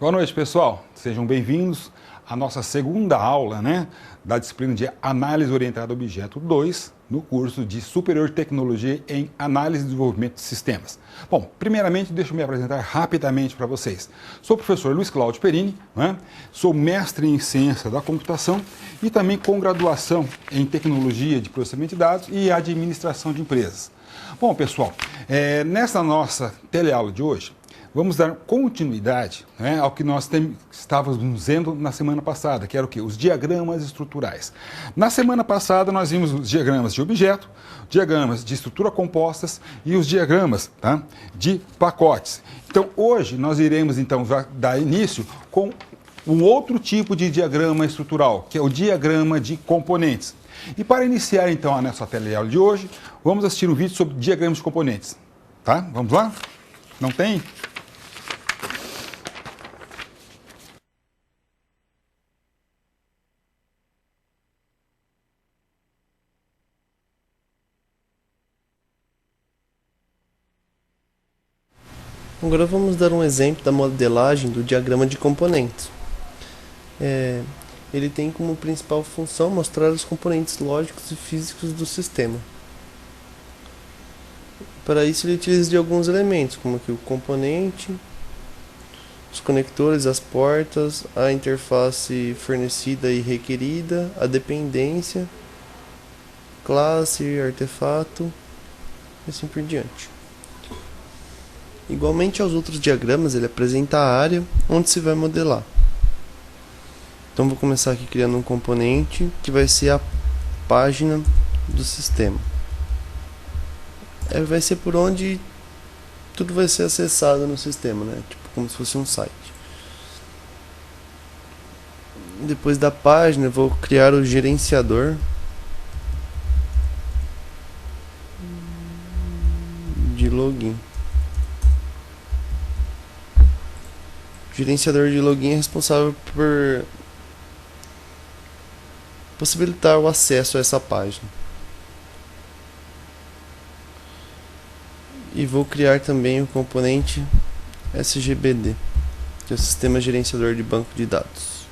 Boa noite, pessoal. Sejam bem-vindos à nossa segunda aula, da disciplina de Análise Orientada a Objeto 2, no curso de Superior Tecnologia em Análise e Desenvolvimento de Sistemas. Bom, primeiramente, deixa eu me apresentar rapidamente para vocês. Sou o professor Luiz Cláudio Perini, sou mestre em Ciência da Computação e também com graduação em Tecnologia de Processamento de Dados e Administração de Empresas. Bom, pessoal, nessa nossa teleaula de hoje, vamos dar continuidade ao que nós estávamos vendo na semana passada, que era o quê? Os diagramas estruturais. Na semana passada nós vimos os diagramas de objeto, diagramas de estrutura compostas e os diagramas de pacotes. Então hoje nós iremos então dar início com um outro tipo de diagrama estrutural, que é o diagrama de componentes. E para iniciar então a nossa teleaula de hoje, vamos assistir um vídeo sobre diagramas de componentes. Tá? Vamos lá? Não tem? Agora vamos dar um exemplo da modelagem do diagrama de componentes. Ele tem como principal função mostrar os componentes lógicos e físicos do sistema. Para isso ele utiliza de alguns elementos, como aqui o componente, os conectores, as portas, a interface fornecida e requerida, a dependência, classe, artefato e assim por diante. Igualmente aos outros diagramas, ele apresenta a área onde se vai modelar. Então vou começar aqui criando um componente que vai ser a página do sistema. Vai ser por onde tudo vai ser acessado no sistema, tipo como se fosse um site. Depois da página eu vou criar o gerenciador de login. O gerenciador de login é responsável por possibilitar o acesso a essa página. E vou criar também o componente SGBD, que é o Sistema Gerenciador de Banco de Dados.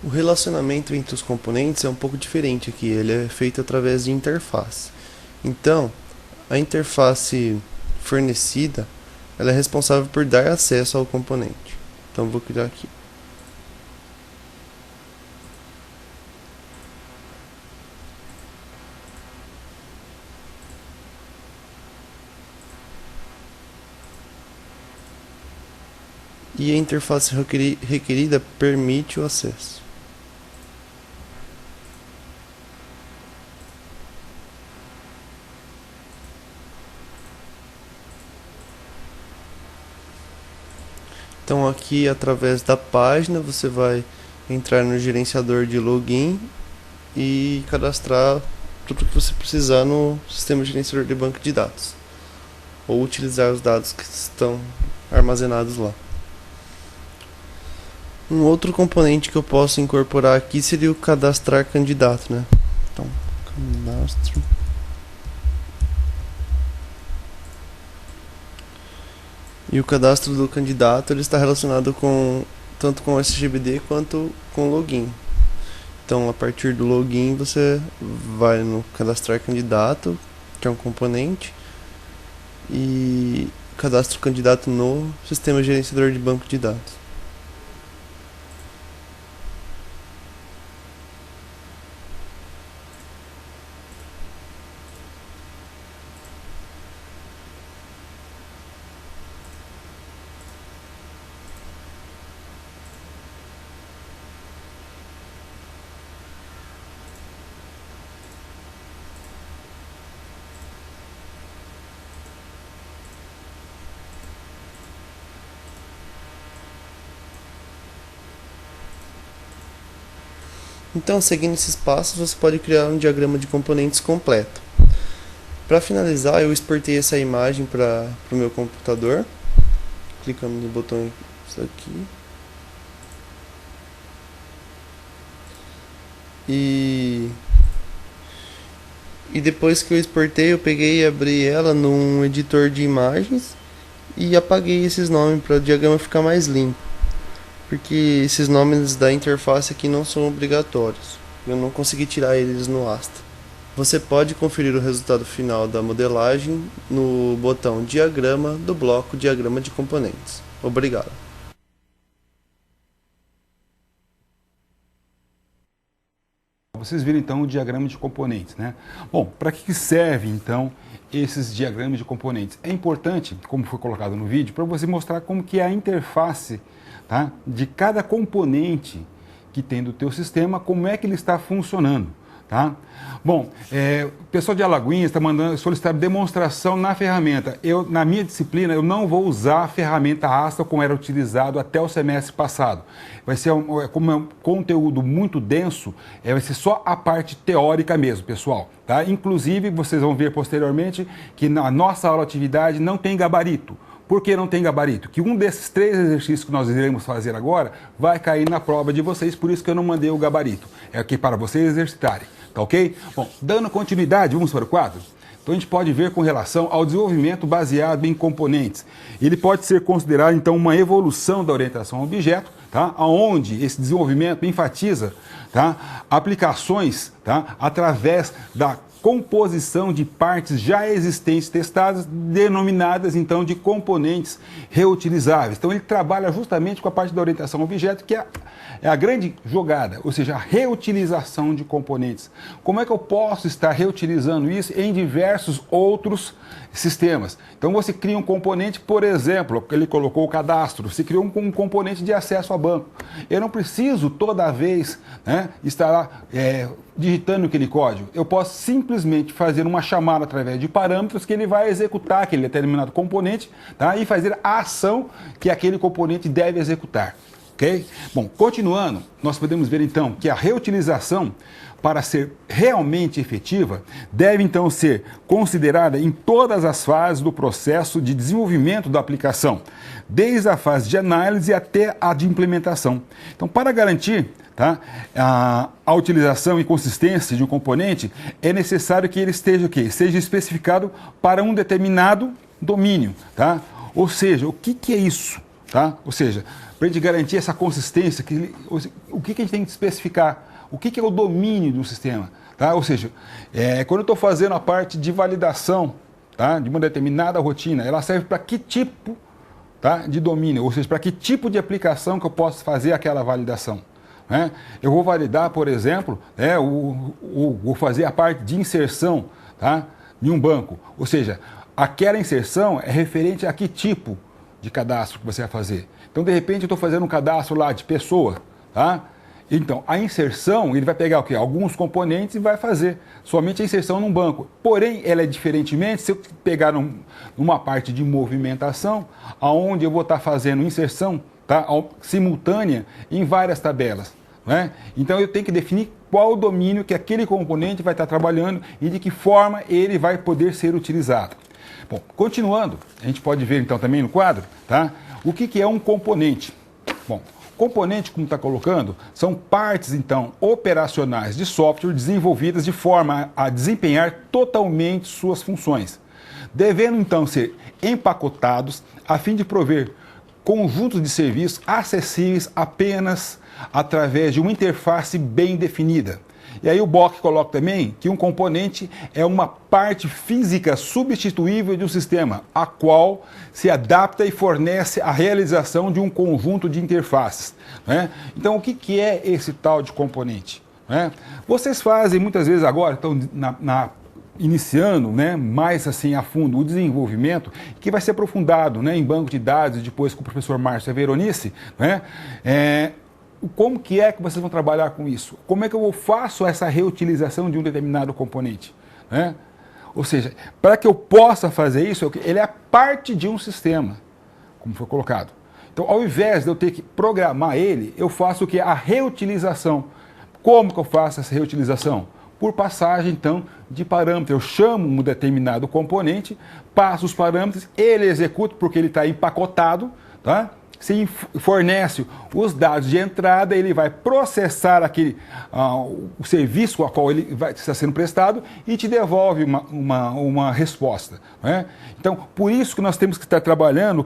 O relacionamento entre os componentes é um pouco diferente aqui, ele é feito através de interface. Então, a interface fornecida, ela é responsável por dar acesso ao componente. Então, vou criar aqui. E a interface requerida permite o acesso. Então aqui através da página você vai entrar no gerenciador de login e cadastrar tudo que você precisar no sistema gerenciador de banco de dados, ou utilizar os dados que estão armazenados lá. Um outro componente que eu posso incorporar aqui seria o cadastrar candidato, Então, cadastro. E o cadastro do candidato ele está relacionado tanto com o SGBD quanto com o login. Então, a partir do login, você vai no cadastrar candidato, que é um componente, e cadastra o candidato no sistema gerenciador de banco de dados. Então, seguindo esses passos, você pode criar um diagrama de componentes completo. Para finalizar, eu exportei essa imagem para o meu computador, clicando no botão aqui. E depois que eu exportei, eu peguei e abri ela num editor de imagens e apaguei esses nomes para o diagrama ficar mais limpo. Porque esses nomes da interface aqui não são obrigatórios. Eu não consegui tirar eles no Asta. Você pode conferir o resultado final da modelagem no botão Diagrama do bloco Diagrama de Componentes. Obrigado. Vocês viram então o diagrama de componentes, né? Bom, para que serve então esses diagramas de componentes? É importante, como foi colocado no vídeo, para você mostrar como que é a interface, tá, de cada componente que tem do teu sistema, como é que ele está funcionando, tá? Bom, o pessoal de Alagoinhas está mandando solicitar demonstração na ferramenta. Na minha disciplina, eu não vou usar a ferramenta Asta como era utilizado até o semestre passado. Vai ser, como é um conteúdo muito denso, vai ser só a parte teórica mesmo, pessoal, tá? Inclusive, vocês vão ver posteriormente que na nossa aula atividade não tem gabarito. Por que não tem gabarito? Que um desses 3 exercícios que nós iremos fazer agora vai cair na prova de vocês, por isso que eu não mandei o gabarito. É aqui para vocês exercitarem, tá ok? Bom, dando continuidade, vamos para o quadro? Então a gente pode ver com relação ao desenvolvimento baseado em componentes. Ele pode ser considerado então uma evolução da orientação a objeto, tá? Onde esse desenvolvimento enfatiza, tá, aplicações, tá, através da composição de partes já existentes testadas, denominadas então de componentes reutilizáveis. Então ele trabalha justamente com a parte da orientação ao objeto, que é a grande jogada, ou seja, a reutilização de componentes. Como é que eu posso estar reutilizando isso em diversos outros sistemas? Então você cria um componente, por exemplo, ele colocou o cadastro, você criou um componente de acesso a banco. Eu não preciso toda vez, né, estar lá digitando aquele código. Eu posso simplesmente fazer uma chamada através de parâmetros que ele vai executar aquele determinado componente, tá, e fazer a ação que aquele componente deve executar. Okay? Bom, continuando, nós podemos ver então que a reutilização, para ser realmente efetiva, deve então ser considerada em todas as fases do processo de desenvolvimento da aplicação, desde a fase de análise até a de implementação. Então, para garantir, tá, a utilização e consistência de um componente, é necessário que ele esteja, seja especificado para um determinado domínio. Tá? Ou seja, o que é isso? Tá? Ou seja, para a gente garantir essa consistência, o que a gente tem que especificar? O que é o domínio do sistema? Tá? Ou seja, quando eu estou fazendo a parte de validação, tá, de uma determinada rotina, ela serve para que tipo, tá, de domínio? Ou seja, para que tipo de aplicação que eu posso fazer aquela validação? Né? Eu vou validar, por exemplo, vou fazer a parte de inserção, tá, em um banco. Ou seja, aquela inserção é referente a que tipo de cadastro que você vai fazer. Então, de repente, eu estou fazendo um cadastro lá de pessoa, tá? Então, a inserção, ele vai pegar o quê? Alguns componentes e vai fazer somente a inserção num banco. Porém, ela é diferentemente, se eu pegar numa parte de movimentação, aonde eu vou estar fazendo inserção, tá, simultânea em várias tabelas. Né? Então, eu tenho que definir qual o domínio que aquele componente vai estar trabalhando e de que forma ele vai poder ser utilizado. Bom, continuando, a gente pode ver então também no quadro, tá, o que é um componente. Bom, componente, como está colocando, são partes, então, operacionais de software desenvolvidas de forma a desempenhar totalmente suas funções, devendo, então, ser empacotados a fim de prover conjuntos de serviços acessíveis apenas através de uma interface bem definida. E aí o Bock coloca também que um componente é uma parte física substituível de um sistema, a qual se adapta e fornece a realização de um conjunto de interfaces. Né? Então, o que é esse tal de componente? Né? Vocês fazem muitas vezes agora, estão iniciando, né, mais assim a fundo o desenvolvimento, que vai ser aprofundado, né, em banco de dados, depois com o professor Márcio Veronice, né? Como que vocês vão trabalhar com isso? Como é que eu faço essa reutilização de um determinado componente? Né? Ou seja, para que eu possa fazer isso, ele é parte de um sistema, como foi colocado. Então, ao invés de eu ter que programar ele, eu faço o que? A reutilização. Como que eu faço essa reutilização? Por passagem, então, de parâmetros. Eu chamo um determinado componente, passo os parâmetros, ele executa porque ele está empacotado, tá? você fornece os dados de entrada, ele vai processar o serviço com o qual ele está sendo prestado e te devolve uma resposta. Não é? Então, por isso que nós temos que estar trabalhando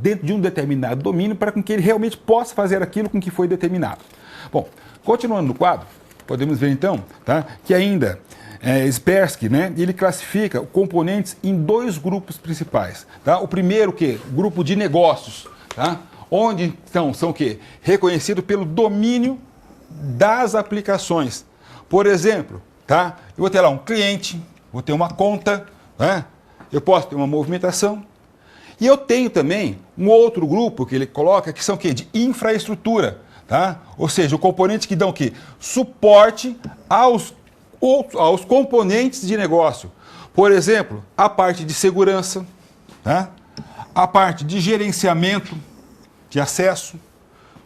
dentro de um determinado domínio para que ele realmente possa fazer aquilo com que foi determinado. Bom, continuando no quadro, podemos ver então, tá, que ainda Kaspersky, né, ele classifica componentes em 2 grupos principais. Tá? O primeiro, grupo de negócios, tá? Onde então, são reconhecidos pelo domínio das aplicações. Por exemplo, tá? Eu vou ter lá um cliente, vou ter uma conta, né? Eu posso ter uma movimentação. E eu tenho também um outro grupo que ele coloca, que são de infraestrutura. Tá? Ou seja, o componente que dão suporte aos componentes de negócio. Por exemplo, a parte de segurança, tá? A parte de gerenciamento de acesso.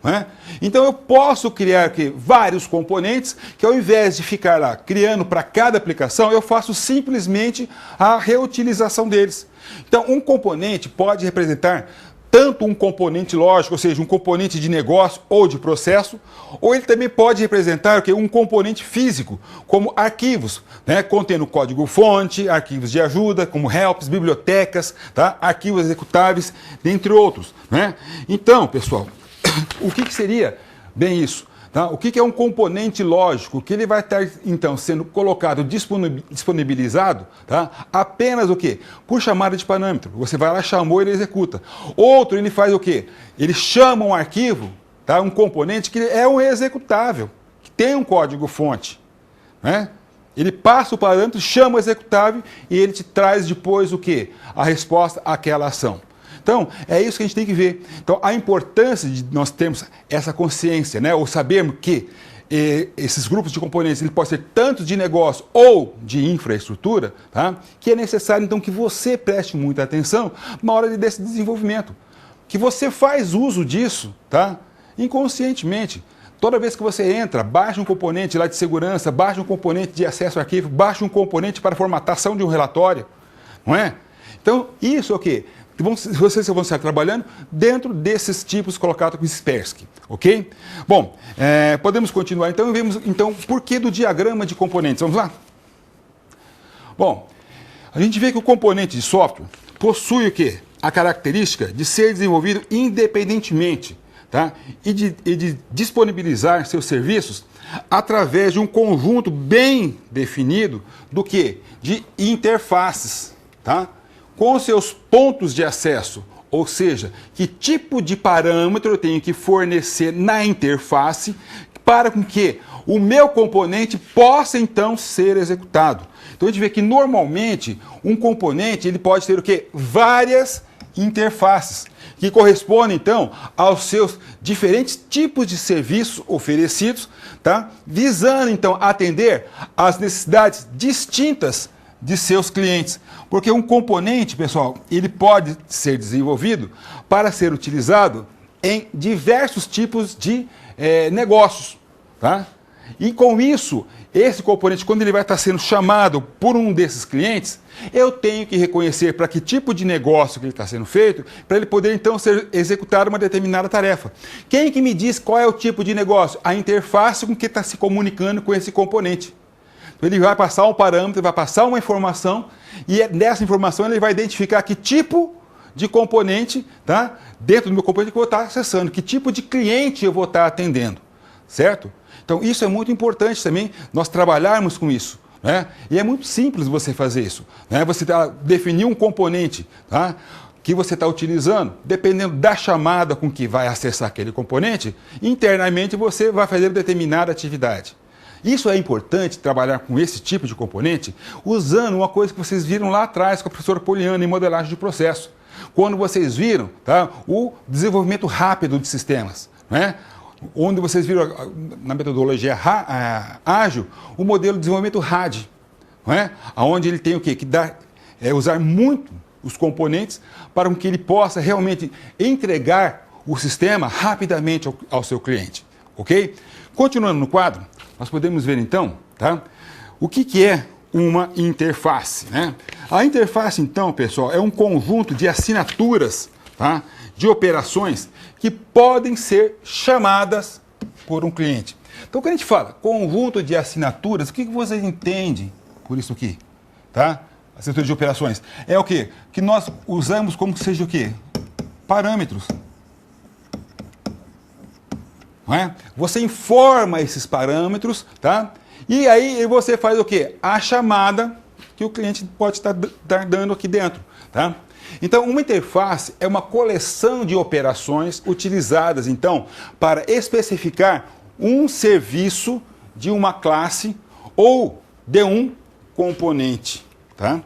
Né? Então eu posso criar vários componentes que, ao invés de ficar lá criando para cada aplicação, eu faço simplesmente a reutilização deles. Então um componente pode representar tanto um componente lógico, ou seja, um componente de negócio ou de processo, ou ele também pode representar um componente físico, como arquivos, né, contendo código-fonte, arquivos de ajuda, como helps, bibliotecas, tá, arquivos executáveis, dentre outros. Né? Então, pessoal, o que seria bem isso? Tá? O que é um componente lógico? Que ele vai estar, então, sendo colocado, disponibilizado, tá? Apenas por chamada de parâmetro. Você vai lá, chamou, ele executa. Outro, ele faz o quê? Ele chama um arquivo, tá? Um componente que é um executável, que tem um código-fonte. Né? Ele passa o parâmetro, chama o executável e ele te traz depois a resposta àquela ação. Então, é isso que a gente tem que ver. Então, a importância de nós termos essa consciência, né, ou sabermos que esses grupos de componentes ele pode ser tanto de negócio ou de infraestrutura, tá, que é necessário, então, que você preste muita atenção na hora desse desenvolvimento. Que você faz uso disso, tá, inconscientemente. Toda vez que você entra, baixa um componente lá de segurança, baixa um componente de acesso ao arquivo, baixa um componente para formatação de um relatório, não é? Então, isso é o quê? Vocês vão estar trabalhando dentro desses tipos colocados com Kaspersky, ok? Bom, podemos continuar então e vemos então o porquê do diagrama de componentes. Vamos lá? Bom, a gente vê que o componente de software possui a característica de ser desenvolvido independentemente, tá? E de disponibilizar seus serviços através de um conjunto bem definido de interfaces, tá? Com seus pontos de acesso, ou seja, que tipo de parâmetro eu tenho que fornecer na interface para que o meu componente possa então ser executado. Então a gente vê que normalmente um componente ele pode ter várias interfaces que correspondem então aos seus diferentes tipos de serviços oferecidos, tá? Visando então atender às necessidades distintas de seus clientes. Porque um componente, pessoal, ele pode ser desenvolvido para ser utilizado em diversos tipos de negócios. Tá? E com isso, esse componente, quando ele vai estar sendo chamado por um desses clientes, eu tenho que reconhecer para que tipo de negócio que ele está sendo feito, para ele poder então ser executado uma determinada tarefa. Quem que me diz qual é o tipo de negócio? A interface com que está se comunicando com esse componente. Ele vai passar um parâmetro, vai passar uma informação e nessa informação ele vai identificar que tipo de componente, tá, dentro do meu componente que eu vou estar acessando, que tipo de cliente eu vou estar atendendo, certo? Então isso é muito importante também, nós trabalharmos com isso. Né? E é muito simples você fazer isso. Né? Você definir um componente, tá, que você está utilizando, dependendo da chamada com que vai acessar aquele componente, internamente você vai fazer determinada atividade. Isso é importante, trabalhar com esse tipo de componente, usando uma coisa que vocês viram lá atrás com a professora Poliana em modelagem de processo. Quando vocês viram, tá, o desenvolvimento rápido de sistemas, né? Onde vocês viram na metodologia ágil o modelo de desenvolvimento RAD, não é? Onde ele tem o quê? Que usar muito os componentes para que ele possa realmente entregar o sistema rapidamente ao seu cliente, ok? Continuando no quadro, nós podemos ver então, tá, o que é uma interface, né? A interface então, pessoal, é um conjunto de assinaturas, tá? De operações que podem ser chamadas por um cliente. Então, quando a gente fala conjunto de assinaturas, o que vocês entendem por isso aqui? Tá? Assinatura de operações. É o quê? Que nós usamos como que seja o quê? Parâmetros. Não é? Você informa esses parâmetros, tá? E aí você faz o quê? A chamada que o cliente pode estar dando aqui dentro, tá? Então, uma interface é uma coleção de operações utilizadas, então, para especificar um serviço de uma classe ou de um componente, tá?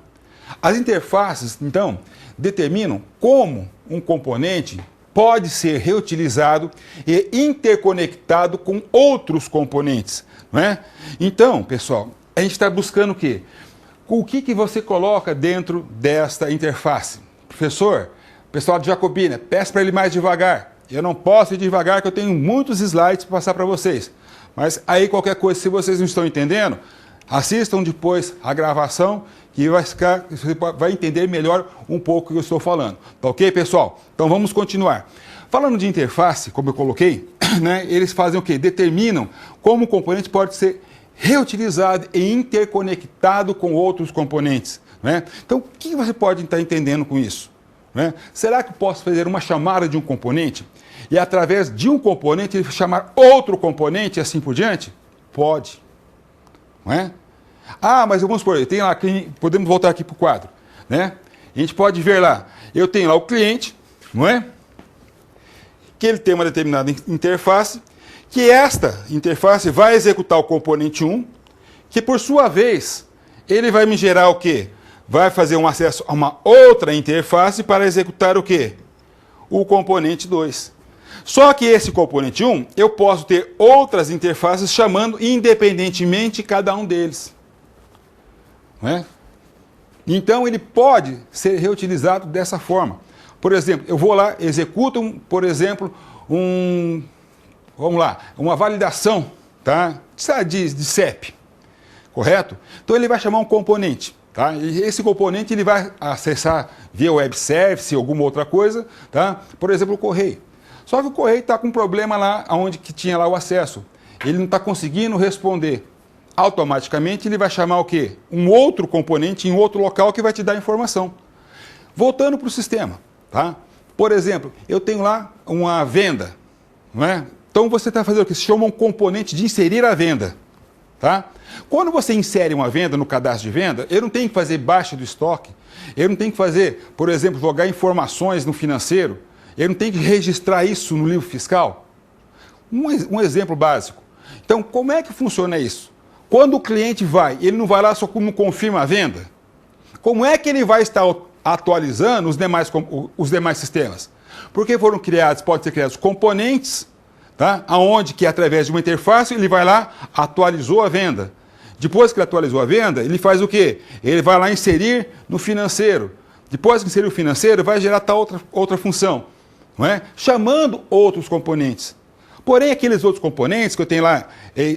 As interfaces, então, determinam como um componente pode ser reutilizado e interconectado com outros componentes, não é? Então, pessoal, a gente está buscando o quê? O que você coloca dentro desta interface? Professor, pessoal de Jacobina, peço para ele mais devagar. Eu não posso ir devagar, que eu tenho muitos slides para passar para vocês. Mas aí qualquer coisa, se vocês não estão entendendo, assistam depois a gravação, que você vai entender melhor um pouco o que eu estou falando. Tá ok, pessoal? Então vamos continuar. Falando de interface, como eu coloquei, né, eles fazem o quê? Determinam como o componente pode ser reutilizado e interconectado com outros componentes. Né? Então, o que você pode estar entendendo com isso? Né? Será que eu posso fazer uma chamada de um componente e, através de um componente, ele chamar outro componente e assim por diante? Pode. Não é? Ah, mas vamos supor, tem lá, podemos voltar aqui para o quadro. Né? A gente pode ver lá, eu tenho lá o cliente, não é? Que ele tem uma determinada interface, que esta interface vai executar o componente 1, que por sua vez, ele vai me gerar o quê? Vai fazer um acesso a uma outra interface para executar o quê? O componente 2. Só que esse componente 1, eu posso ter outras interfaces chamando independentemente cada um deles. Não é? Então, ele pode ser reutilizado dessa forma. Por exemplo, eu vou lá, executo, por exemplo, uma validação, tá? de CEP, correto? Então, ele vai chamar um componente. Tá? E esse componente ele vai acessar via web service, alguma outra coisa, tá? Por exemplo, o correio. Só que o correio está com um problema lá onde que tinha lá o acesso. Ele não está conseguindo responder. Automaticamente ele vai chamar o quê? Um outro componente em outro local que vai te dar informação. Voltando para o sistema. Tá? Por exemplo, eu tenho lá uma venda. Não é? Então você está fazendo o que se chama um componente de inserir a venda. Tá? Quando você insere uma venda no cadastro de venda, eu não tenho que fazer baixa do estoque, eu não tenho que fazer, por exemplo, jogar informações no financeiro, eu não tenho que registrar isso no livro fiscal. Um exemplo básico. Então, como é que funciona isso? Quando o cliente vai, ele não vai lá só como confirma a venda. Como é que ele vai estar atualizando os demais sistemas? Porque foram criados, podem ser criados componentes, tá? Onde que através de uma interface ele vai lá, atualizou a venda. Depois que ele atualizou a venda, ele faz o quê? Ele vai lá inserir no financeiro. Depois que inserir o financeiro, vai gerar tal outra função, não é? Chamando outros componentes. Porém, aqueles outros componentes que eu tenho lá,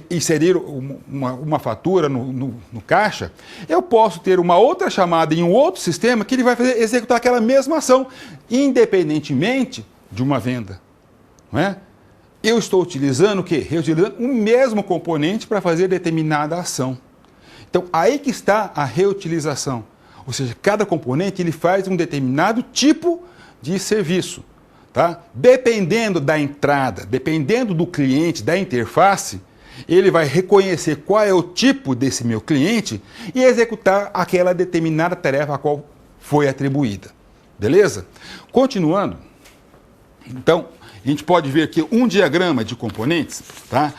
inserir uma fatura no caixa, eu posso ter uma outra chamada em um outro sistema que ele vai executar aquela mesma ação, independentemente de uma venda, não é? Eu estou utilizando o quê? Reutilizando o mesmo componente para fazer determinada ação. Então, aí que está a reutilização. Ou seja, cada componente ele faz um determinado tipo de serviço. Tá? Dependendo da entrada, dependendo do cliente, da interface, ele vai reconhecer qual é o tipo desse meu cliente e executar aquela determinada tarefa a qual foi atribuída. Beleza? Continuando, então, a gente pode ver aqui um diagrama de componentes, tá?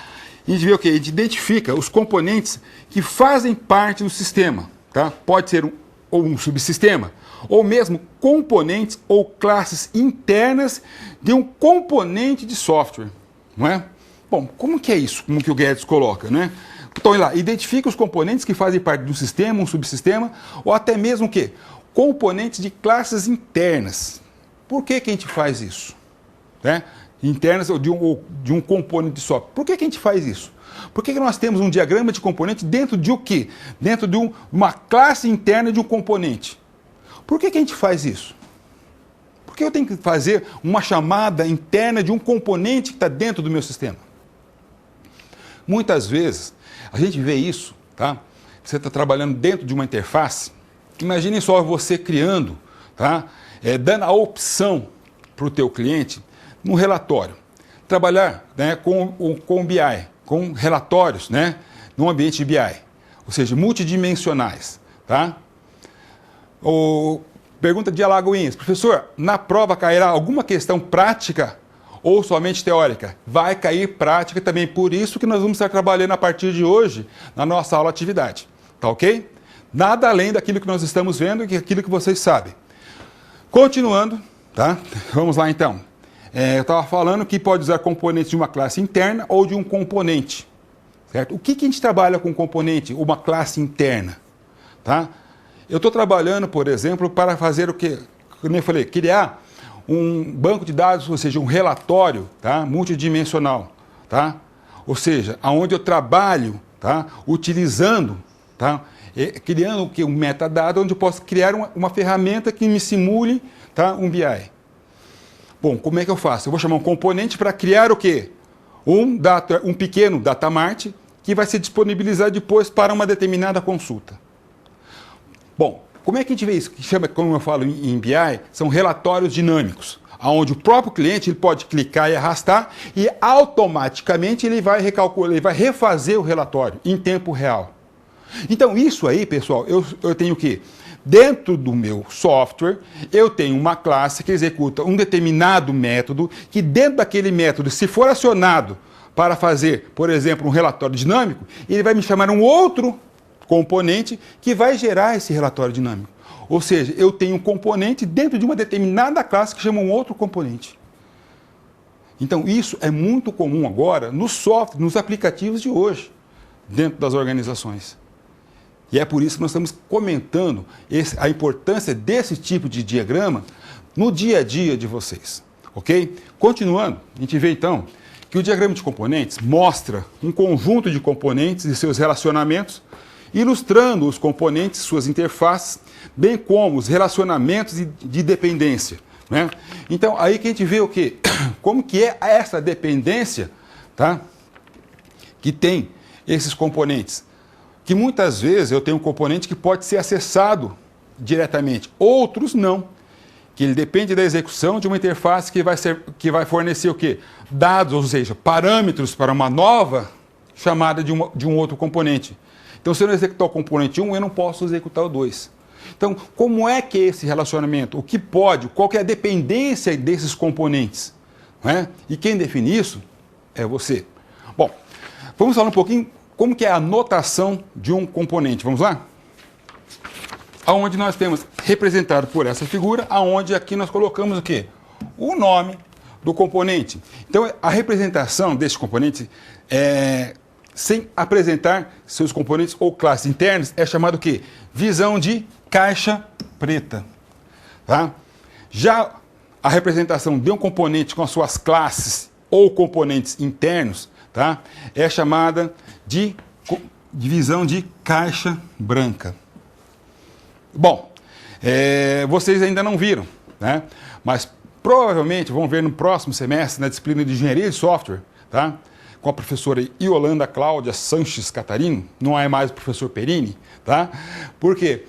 A gente vê o que? A gente identifica os componentes que fazem parte do sistema, tá? Pode ser um subsistema, ou mesmo componentes ou classes internas de um componente de software, não é? Bom, como que é isso? Como que o Guedes coloca, né? Então, olha lá, identifica os componentes que fazem parte de um sistema, um subsistema, ou até mesmo o quê? Componentes de classes internas. Por que que a gente faz isso? Né? Internas ou de um componente de software. Por que que a gente faz isso? Por que que nós temos um diagrama de componente dentro de o quê? Dentro de uma classe interna de um componente. Por que que a gente faz isso? Por que eu tenho que fazer uma chamada interna de um componente que está dentro do meu sistema? Muitas vezes, a gente vê isso, tá? Você está trabalhando dentro de uma interface, imagine só você criando, tá? Dando a opção para o teu cliente no relatório. Trabalhar, né, com BI, com relatórios, né, no ambiente de BI, ou seja, multidimensionais. Tá? Pergunta de Alagoinhas. Professor, na prova cairá alguma questão prática ou somente teórica? Vai cair prática também, por isso que nós vamos estar trabalhando a partir de hoje na nossa aula atividade. Tá ok? Nada além daquilo que nós estamos vendo e aquilo que vocês sabem. Continuando, tá? Vamos lá então. Eu estava falando que pode usar componentes de uma classe interna ou de um componente. Certo? O que a gente trabalha com componente, uma classe interna? Tá? Eu estou trabalhando, por exemplo, para fazer o que? Como eu falei, criar um banco de dados, ou seja, um relatório, tá? Multidimensional. Tá? Ou seja, onde eu trabalho, tá? Utilizando, tá? Criando o que? Um metadado, onde eu posso criar uma ferramenta que me simule, tá? Um BI. Bom, como é que eu faço? Eu vou chamar um componente para criar o quê? Um pequeno data mart que vai ser disponibilizado depois para uma determinada consulta. Bom, como é que a gente vê isso? Que chama, como eu falo em BI, são relatórios dinâmicos, onde o próprio cliente ele pode clicar e arrastar e automaticamente ele vai recalcular, ele vai refazer o relatório em tempo real. Então isso aí, pessoal, eu tenho o quê? Dentro do meu software, eu tenho uma classe que executa um determinado método, que dentro daquele método, se for acionado para fazer, por exemplo, um relatório dinâmico, ele vai me chamar um outro componente que vai gerar esse relatório dinâmico. Ou seja, eu tenho um componente dentro de uma determinada classe que chama um outro componente. Então, isso é muito comum agora nos softwares, nos aplicativos de hoje, dentro das organizações. E é por isso que nós estamos comentando a importância desse tipo de diagrama no dia a dia de vocês. Ok? Continuando, a gente vê então que o diagrama de componentes mostra um conjunto de componentes e seus relacionamentos, ilustrando os componentes, suas interfaces, bem como os relacionamentos de dependência. Né? Então, aí que a gente vê o quê? Como que é essa dependência, tá? Que tem esses componentes. Que muitas vezes eu tenho um componente que pode ser acessado diretamente, outros não, que ele depende da execução de uma interface que vai fornecer o quê? Dados, ou seja, parâmetros para uma nova chamada de um outro componente. Então, se eu não executar o componente 1, eu não posso executar o 2. Então, como é que é esse relacionamento? O que pode? Qual que é a dependência desses componentes? Não é? E quem define isso é você. Bom, vamos falar um pouquinho como que é a notação de um componente. Vamos lá? Onde nós temos representado por essa figura, aonde aqui nós colocamos o quê? O nome do componente. Então, a representação desse componente, sem apresentar seus componentes ou classes internas, é chamado o quê? Visão de caixa preta. Tá? Já a representação de um componente com as suas classes ou componentes internos, tá? É chamada de visão de caixa branca. Bom, vocês ainda não viram, né? Mas provavelmente vão ver no próximo semestre, na disciplina de Engenharia de Software, tá? Com a professora Yolanda Cláudia Sanches Catarino, não é mais o professor Perini, tá? Porque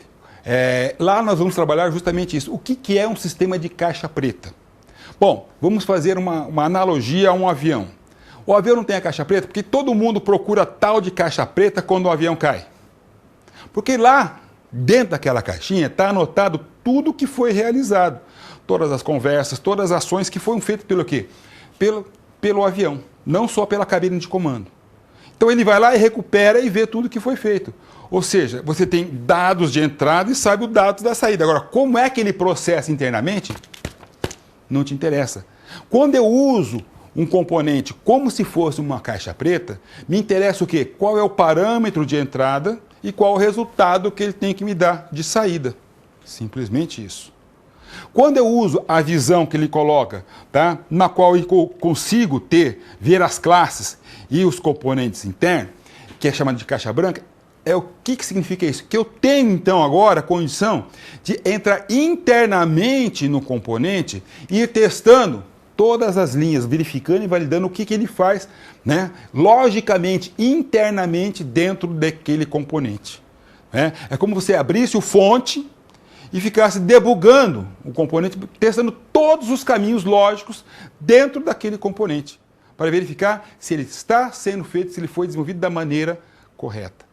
lá nós vamos trabalhar justamente isso. O que é um sistema de caixa preta? Bom, vamos fazer uma analogia a um avião. O avião não tem a caixa preta porque todo mundo procura tal de caixa preta quando o avião cai. Porque lá, dentro daquela caixinha, está anotado tudo que foi realizado. Todas as conversas, todas as ações que foram feitas pelo quê? Pelo avião, não só pela cabine de comando. Então ele vai lá e recupera e vê tudo que foi feito. Ou seja, você tem dados de entrada e sabe os dados da saída. Agora, como é que ele processa internamente? Não te interessa. Quando eu uso um componente como se fosse uma caixa preta, me interessa o quê? Qual é o parâmetro de entrada e qual o resultado que ele tem que me dar de saída. Simplesmente isso. Quando eu uso a visão que ele coloca, tá? Na qual eu consigo ver as classes e os componentes internos, que é chamado de caixa branca, o que significa isso? Que eu tenho, então, agora a condição de entrar internamente no componente e ir testando todas as linhas, verificando e validando o que ele faz, né? Logicamente, internamente, dentro daquele componente. Né? É como você abrisse o fonte e ficasse debugando o componente, testando todos os caminhos lógicos dentro daquele componente, para verificar se ele está sendo feito, se ele foi desenvolvido da maneira correta.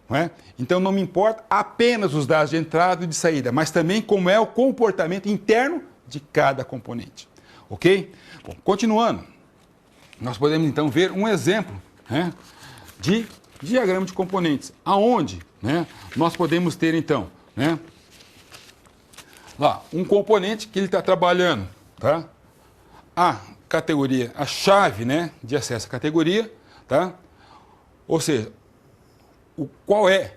Não é? Então não me importa apenas os dados de entrada e de saída, mas também como é o comportamento interno de cada componente. Ok? Bom, continuando, nós podemos então ver um exemplo, né, de diagrama de componentes, aonde, né, nós podemos ter então, né, lá, um componente que ele está trabalhando, tá? A categoria, a chave, né, de acesso à categoria, tá? Ou seja, qual é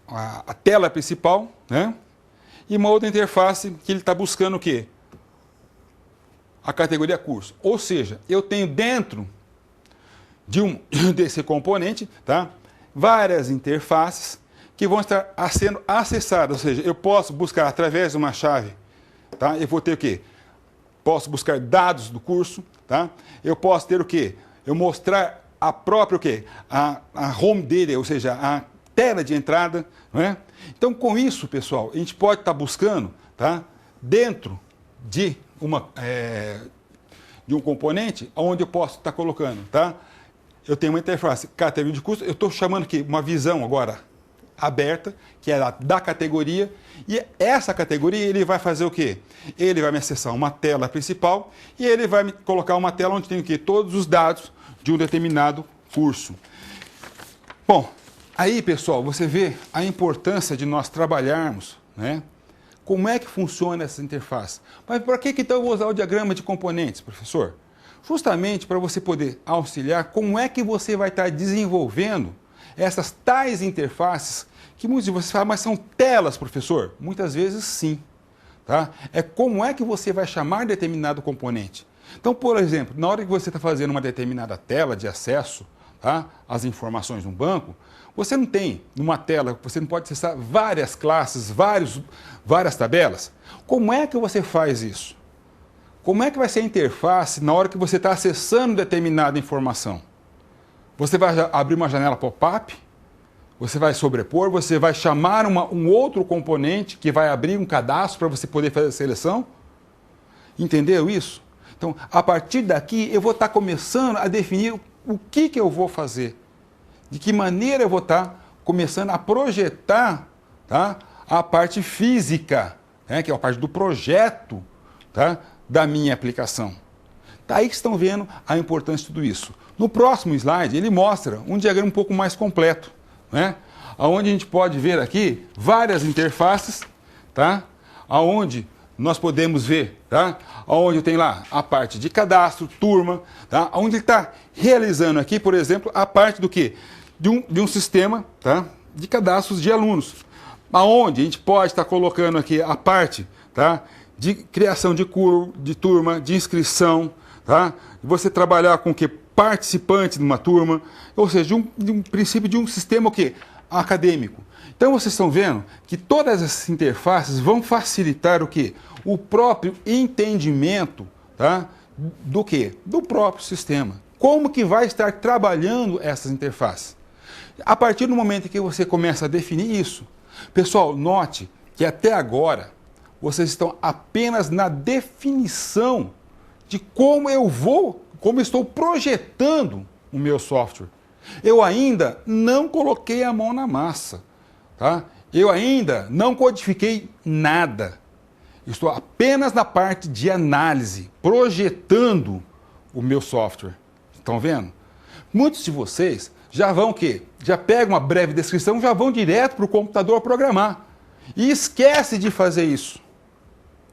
a tela principal, né? E uma outra interface que ele está buscando o quê? A categoria curso. Ou seja, eu tenho dentro desse componente, tá, várias interfaces que vão estar sendo acessadas. Ou seja, eu posso buscar através de uma chave, tá? Eu vou ter o quê? Posso buscar dados do curso, tá? Eu posso ter o quê? Eu mostrar a própria o quê? A home dele, ou seja, a tela de entrada, não é? Então, com isso, pessoal, a gente pode estar buscando, tá, dentro de um componente onde eu posso estar colocando, tá? Eu tenho uma interface categoria de curso, eu estou chamando aqui uma visão agora aberta, que é da categoria, e essa categoria ele vai fazer o quê? Ele vai me acessar uma tela principal e ele vai me colocar uma tela onde tem o quê? Todos os dados de um determinado curso. Bom, aí, pessoal, você vê a importância de nós trabalharmos, né? Como é que funciona essa interface? Mas para que então eu vou usar o diagrama de componentes, professor? Justamente para você poder auxiliar como é que você vai estar desenvolvendo essas tais interfaces que muitos de vocês falam, mas são telas, professor? Muitas vezes sim. Tá? É como é que você vai chamar determinado componente. Então, por exemplo, na hora que você está fazendo uma determinada tela de acesso, tá, às informações de um banco, você não tem numa tela, você não pode acessar várias classes, várias tabelas. Como é que você faz isso? Como é que vai ser a interface na hora que você está acessando determinada informação? Você vai abrir uma janela pop-up? Você vai sobrepor? Você vai chamar um outro componente que vai abrir um cadastro para você poder fazer a seleção? Entendeu isso? Então, a partir daqui, eu vou estar começando a definir o que eu vou fazer. De que maneira eu vou estar começando a projetar, tá, a parte física, né, que é a parte do projeto, tá, da minha aplicação. Tá aí que estão vendo a importância de tudo isso. No próximo slide, ele mostra um diagrama um pouco mais completo, né, onde a gente pode ver aqui várias interfaces, tá, onde nós podemos ver, tá, onde tem lá a parte de cadastro, turma, tá, onde ele está realizando aqui, por exemplo, a parte do quê? De um sistema, tá, de cadastros de alunos, aonde a gente pode estar colocando aqui a parte, tá, de criação de turma, de inscrição, tá, você trabalhar com o quê? Participantes de uma turma, ou seja, de um princípio de um sistema o quê? Acadêmico. Então vocês estão vendo que todas essas interfaces vão facilitar o quê? O próprio entendimento, tá, do quê? Do próprio sistema. Como que vai estar trabalhando essas interfaces? A partir do momento em que você começa a definir isso, pessoal, note que até agora vocês estão apenas na definição de como eu estou projetando o meu software. Eu ainda não coloquei a mão na massa, tá? Eu ainda não codifiquei nada. Estou apenas na parte de análise, projetando o meu software. Estão vendo? Muitos de vocês já vão o quê? Já pegam uma breve descrição, já vão direto para o computador programar. E esquece de fazer isso.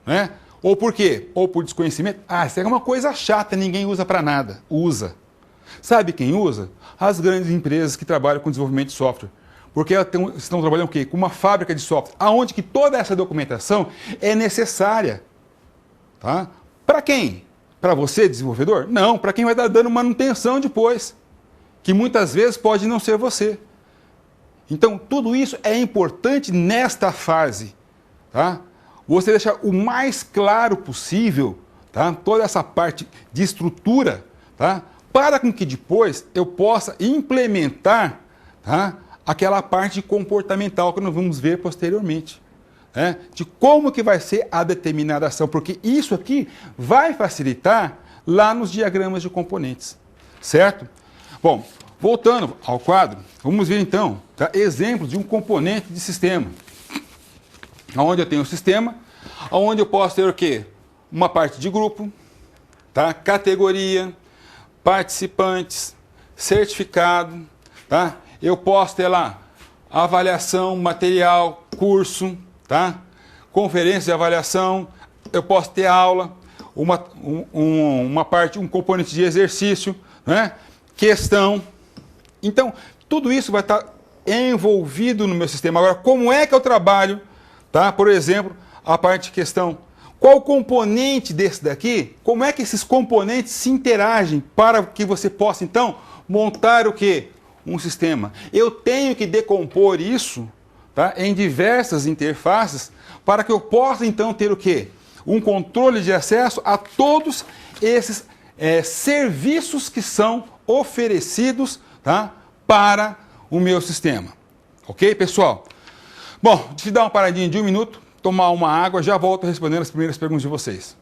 Né? Ou por quê? Ou por desconhecimento. Ah, isso é uma coisa chata, ninguém usa para nada. Usa. Sabe quem usa? As grandes empresas que trabalham com desenvolvimento de software. Porque elas estão trabalhando o quê? Com uma fábrica de software, aonde que toda essa documentação é necessária. Tá? Para quem? Para você, desenvolvedor? Não, para quem vai estar dando manutenção depois. Que muitas vezes pode não ser você. Então, tudo isso é importante nesta fase, tá? Você deixar o mais claro possível, tá? Toda essa parte de estrutura, tá? Para com que depois eu possa implementar, tá? Aquela parte comportamental que nós vamos ver posteriormente, né? De como que vai ser a determinada ação, porque isso aqui vai facilitar lá nos diagramas de componentes, certo? Bom, voltando ao quadro, vamos ver então, tá? Exemplos de um componente de sistema. Onde eu tenho o sistema, onde eu posso ter o quê? Uma parte de grupo, tá? Categoria, participantes, certificado, tá? Eu posso ter lá avaliação, material, curso, tá? Conferência de avaliação, eu posso ter aula, uma parte, um componente de exercício, né? Questão. Então, tudo isso vai estar envolvido no meu sistema. Agora, como é que eu trabalho, tá? Por exemplo, a parte de questão. Qual componente desse daqui? Como é que esses componentes se interagem para que você possa, então, montar o quê? Um sistema. Eu tenho que decompor isso, tá? Em diversas interfaces para que eu possa, então, ter o quê? Um controle de acesso a todos esses serviços que são oferecidos, tá? Para o meu sistema. Ok, pessoal? Bom, deixa eu dar uma paradinha de 1 minuto, tomar uma água, já volto respondendo as primeiras perguntas de vocês.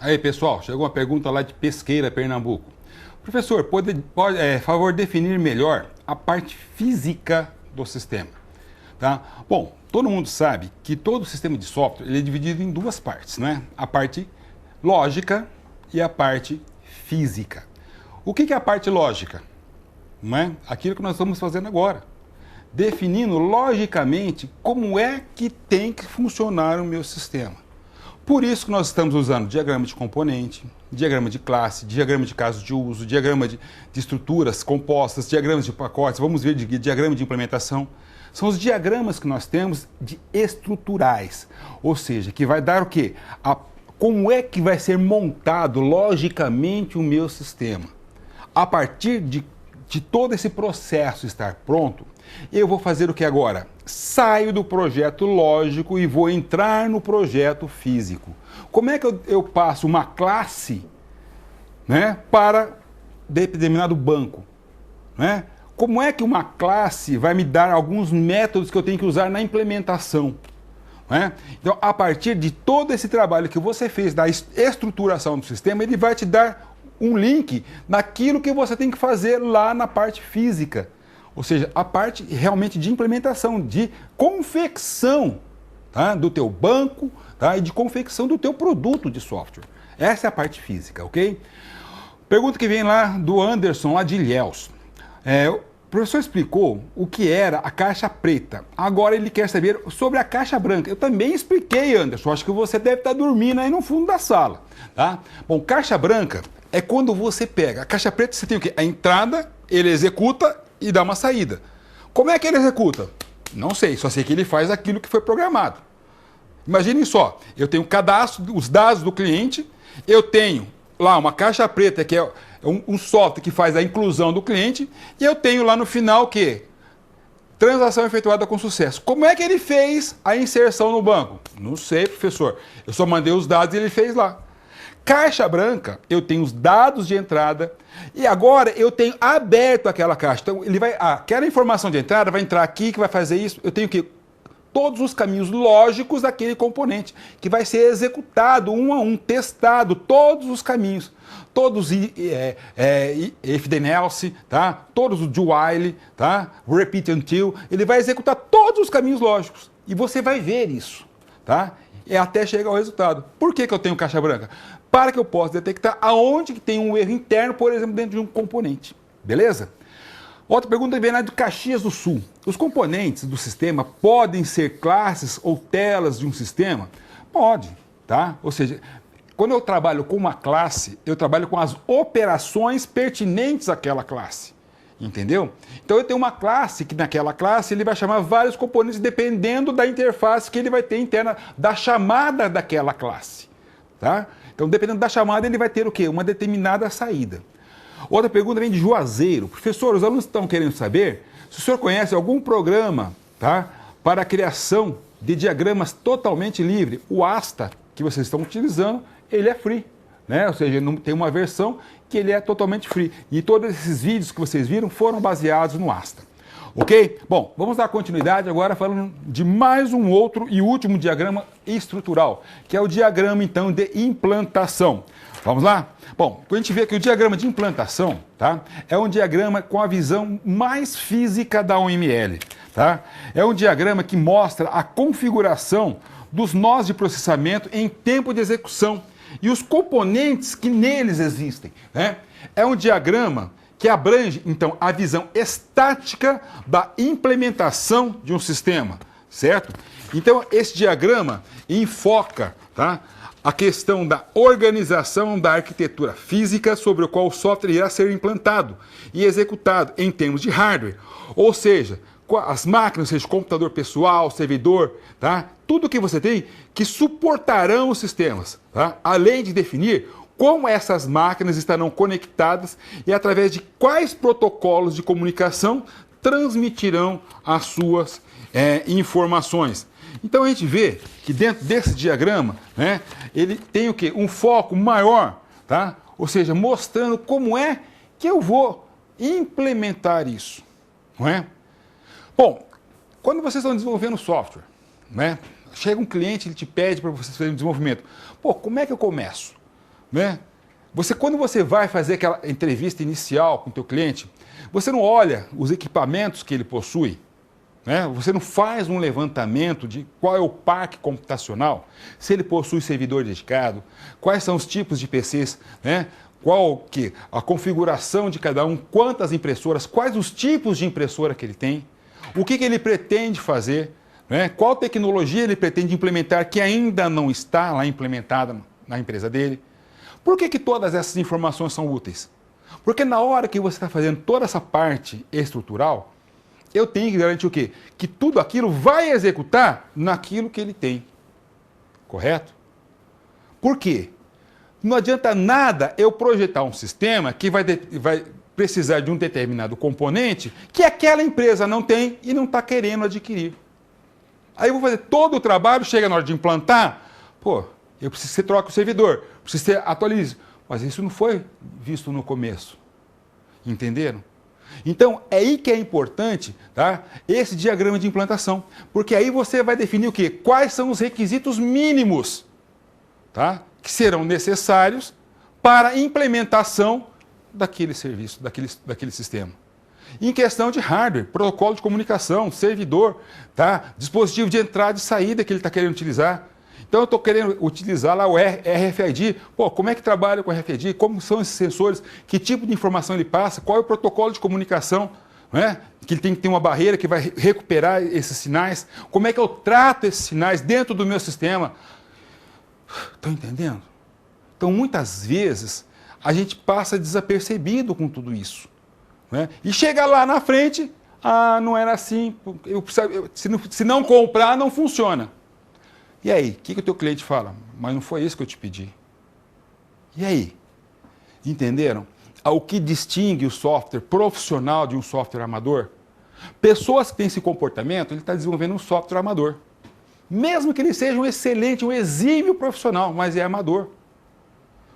Aí, pessoal, chegou uma pergunta lá de Pesqueira, Pernambuco. Professor, pode favor definir melhor a parte física do sistema? Tá? Bom, todo mundo sabe que todo sistema de software ele é dividido em duas partes, né? A parte lógica e a parte física. O que é a parte lógica? Não é? Aquilo que nós estamos fazendo agora. Definindo logicamente como é que tem que funcionar o meu sistema. Por isso que nós estamos usando diagrama de componente, diagrama de classe, diagrama de caso de uso, diagrama de estruturas compostas, diagramas de pacotes, vamos ver de diagrama de implementação. São os diagramas que nós temos de estruturais, ou seja, que vai dar o quê? Como é que vai ser montado logicamente o meu sistema. A partir de todo esse processo estar pronto, eu vou fazer o que agora? Saio do projeto lógico e vou entrar no projeto físico. Como é que eu passo uma classe, né, para determinado banco? Né? Como é que uma classe vai me dar alguns métodos que eu tenho que usar na implementação? Né? Então, a partir de todo esse trabalho que você fez da estruturação do sistema, ele vai te dar um link naquilo que você tem que fazer lá na parte física. Ou seja, a parte realmente de implementação, de confecção, tá, do teu banco, tá, e de confecção do teu produto de software. Essa é a parte física, ok? Pergunta que vem lá do Anderson, lá de Ilhéus. O professor explicou o que era a caixa preta. Agora ele quer saber sobre a caixa branca. Eu também expliquei, Anderson. Acho que você deve estar dormindo aí no fundo da sala. Tá? Bom, caixa branca é quando você pega. A caixa preta você tem o quê? A entrada, ele executa e dá uma saída. Como é que ele executa? Não sei, só sei que ele faz aquilo que foi programado. Imaginem só, eu tenho o cadastro, os dados do cliente, eu tenho lá uma caixa preta que é um software que faz a inclusão do cliente e eu tenho lá no final o quê? Transação efetuada com sucesso. Como é que ele fez a inserção no banco? Não sei, professor. Eu só mandei os dados e ele fez lá. Caixa branca, eu tenho os dados de entrada e agora eu tenho aberto aquela caixa. Então, aquela informação de entrada vai entrar aqui, que vai fazer isso. Eu tenho que todos os caminhos lógicos daquele componente, que vai ser executado um a um, testado, todos os caminhos. Todos if then else, tá? Todos o do while, tá? Repeat until, ele vai executar todos os caminhos lógicos. E você vai ver isso, tá? Até chegar ao resultado. Por que eu tenho caixa branca? Para que eu possa detectar aonde que tem um erro interno, por exemplo, dentro de um componente. Beleza? Outra pergunta vem lá de Caxias do Sul. Os componentes do sistema podem ser classes ou telas de um sistema? Pode, tá? Ou seja, quando eu trabalho com uma classe, eu trabalho com as operações pertinentes àquela classe. Entendeu? Então eu tenho uma classe que naquela classe ele vai chamar vários componentes dependendo da interface que ele vai ter interna da chamada daquela classe. Tá? Então dependendo da chamada ele vai ter o quê? Uma determinada saída. Outra pergunta vem de Juazeiro. Professor, os alunos estão querendo saber se o senhor conhece algum programa, tá, para a criação de diagramas totalmente livre. O Asta que vocês estão utilizando, ele é free. Né? Ou seja, não tem uma versão que ele é totalmente free. E todos esses vídeos que vocês viram foram baseados no Asta. Ok? Bom, vamos dar continuidade agora falando de mais um outro e último diagrama estrutural, que é o diagrama, então, de implantação. Vamos lá? Bom, a gente vê que o diagrama de implantação, tá, é um diagrama com a visão mais física da OML. Tá? É um diagrama que mostra a configuração dos nós de processamento em tempo de execução e os componentes que neles existem. Né? É um diagrama que abrange, então, a visão estática da implementação de um sistema, certo? Então, esse diagrama enfoca, tá, a questão da organização da arquitetura física sobre o qual o software irá ser implantado e executado em termos de hardware, ou seja, as máquinas, seja computador pessoal, servidor, tá? Tudo que você tem que suportarão os sistemas, tá? Além de definir como essas máquinas estarão conectadas e através de quais protocolos de comunicação transmitirão as suas informações. Então a gente vê que dentro desse diagrama, né, ele tem o quê? Um foco maior, tá? Ou seja, mostrando como é que eu vou implementar isso, não é? Bom, quando vocês estão desenvolvendo software, né, chega um cliente, ele te pede para vocês fazerem um desenvolvimento. Pô, como é que eu começo? né? Quando você vai fazer aquela entrevista inicial com o teu cliente, você não olha os equipamentos que ele possui, né? Você não faz um levantamento de qual é o parque computacional, se ele possui servidor dedicado, quais são os tipos de PCs, né? Qual que a configuração de cada um, quantas impressoras, quais os tipos de impressora que ele tem, o que ele pretende fazer, né? Qual tecnologia ele pretende implementar que ainda não está lá implementada na empresa dele. Por que todas essas informações são úteis? Porque na hora que você está fazendo toda essa parte estrutural, eu tenho que garantir o quê? Que tudo aquilo vai executar naquilo que ele tem. Correto? Por quê? Não adianta nada eu projetar um sistema que vai precisar de um determinado componente que aquela empresa não tem e não está querendo adquirir. Aí eu vou fazer todo o trabalho, chega na hora de implantar, eu preciso que você troque o servidor, preciso que você atualize. Mas isso não foi visto no começo. Entenderam? Então, é aí que é importante, tá, esse diagrama de implantação. Porque aí você vai definir o quê? Quais são os requisitos mínimos, tá, que serão necessários para a implementação daquele serviço, daquele sistema. Em questão de hardware, protocolo de comunicação, servidor, tá, dispositivo de entrada e saída que ele está querendo utilizar. Então, eu estou querendo utilizar lá o RFID. Como é que trabalha com o RFID? Como são esses sensores? Que tipo de informação ele passa? Qual é o protocolo de comunicação? Né? Que ele tem que ter uma barreira que vai recuperar esses sinais. Como é que eu trato esses sinais dentro do meu sistema? Estão entendendo? Então, muitas vezes, a gente passa desapercebido com tudo isso. Né? E chega lá na frente, não era assim, se não comprar, não funciona. E aí, o que o teu cliente fala? Mas não foi isso que eu te pedi. E aí? Entenderam? O que distingue o software profissional de um software amador? Pessoas que têm esse comportamento, ele está desenvolvendo um software amador. Mesmo que ele seja um excelente, um exímio profissional, mas é amador.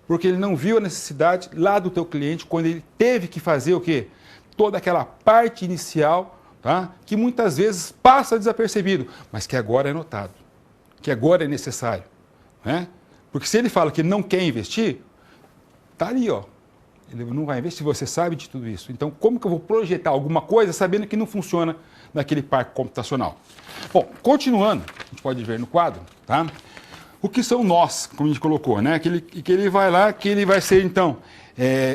Porque ele não viu a necessidade lá do teu cliente quando ele teve que fazer o quê? Toda aquela parte inicial, tá? Que muitas vezes passa desapercebido, mas que agora é notado. Que agora é necessário, né? Porque se ele fala que não quer investir, tá ali, ó. Ele não vai investir, você sabe de tudo isso. Então, como que eu vou projetar alguma coisa sabendo que não funciona naquele parque computacional? Bom, continuando, a gente pode ver no quadro, tá? O que são nós, como a gente colocou, né? Que ele vai lá, que ele vai ser, então,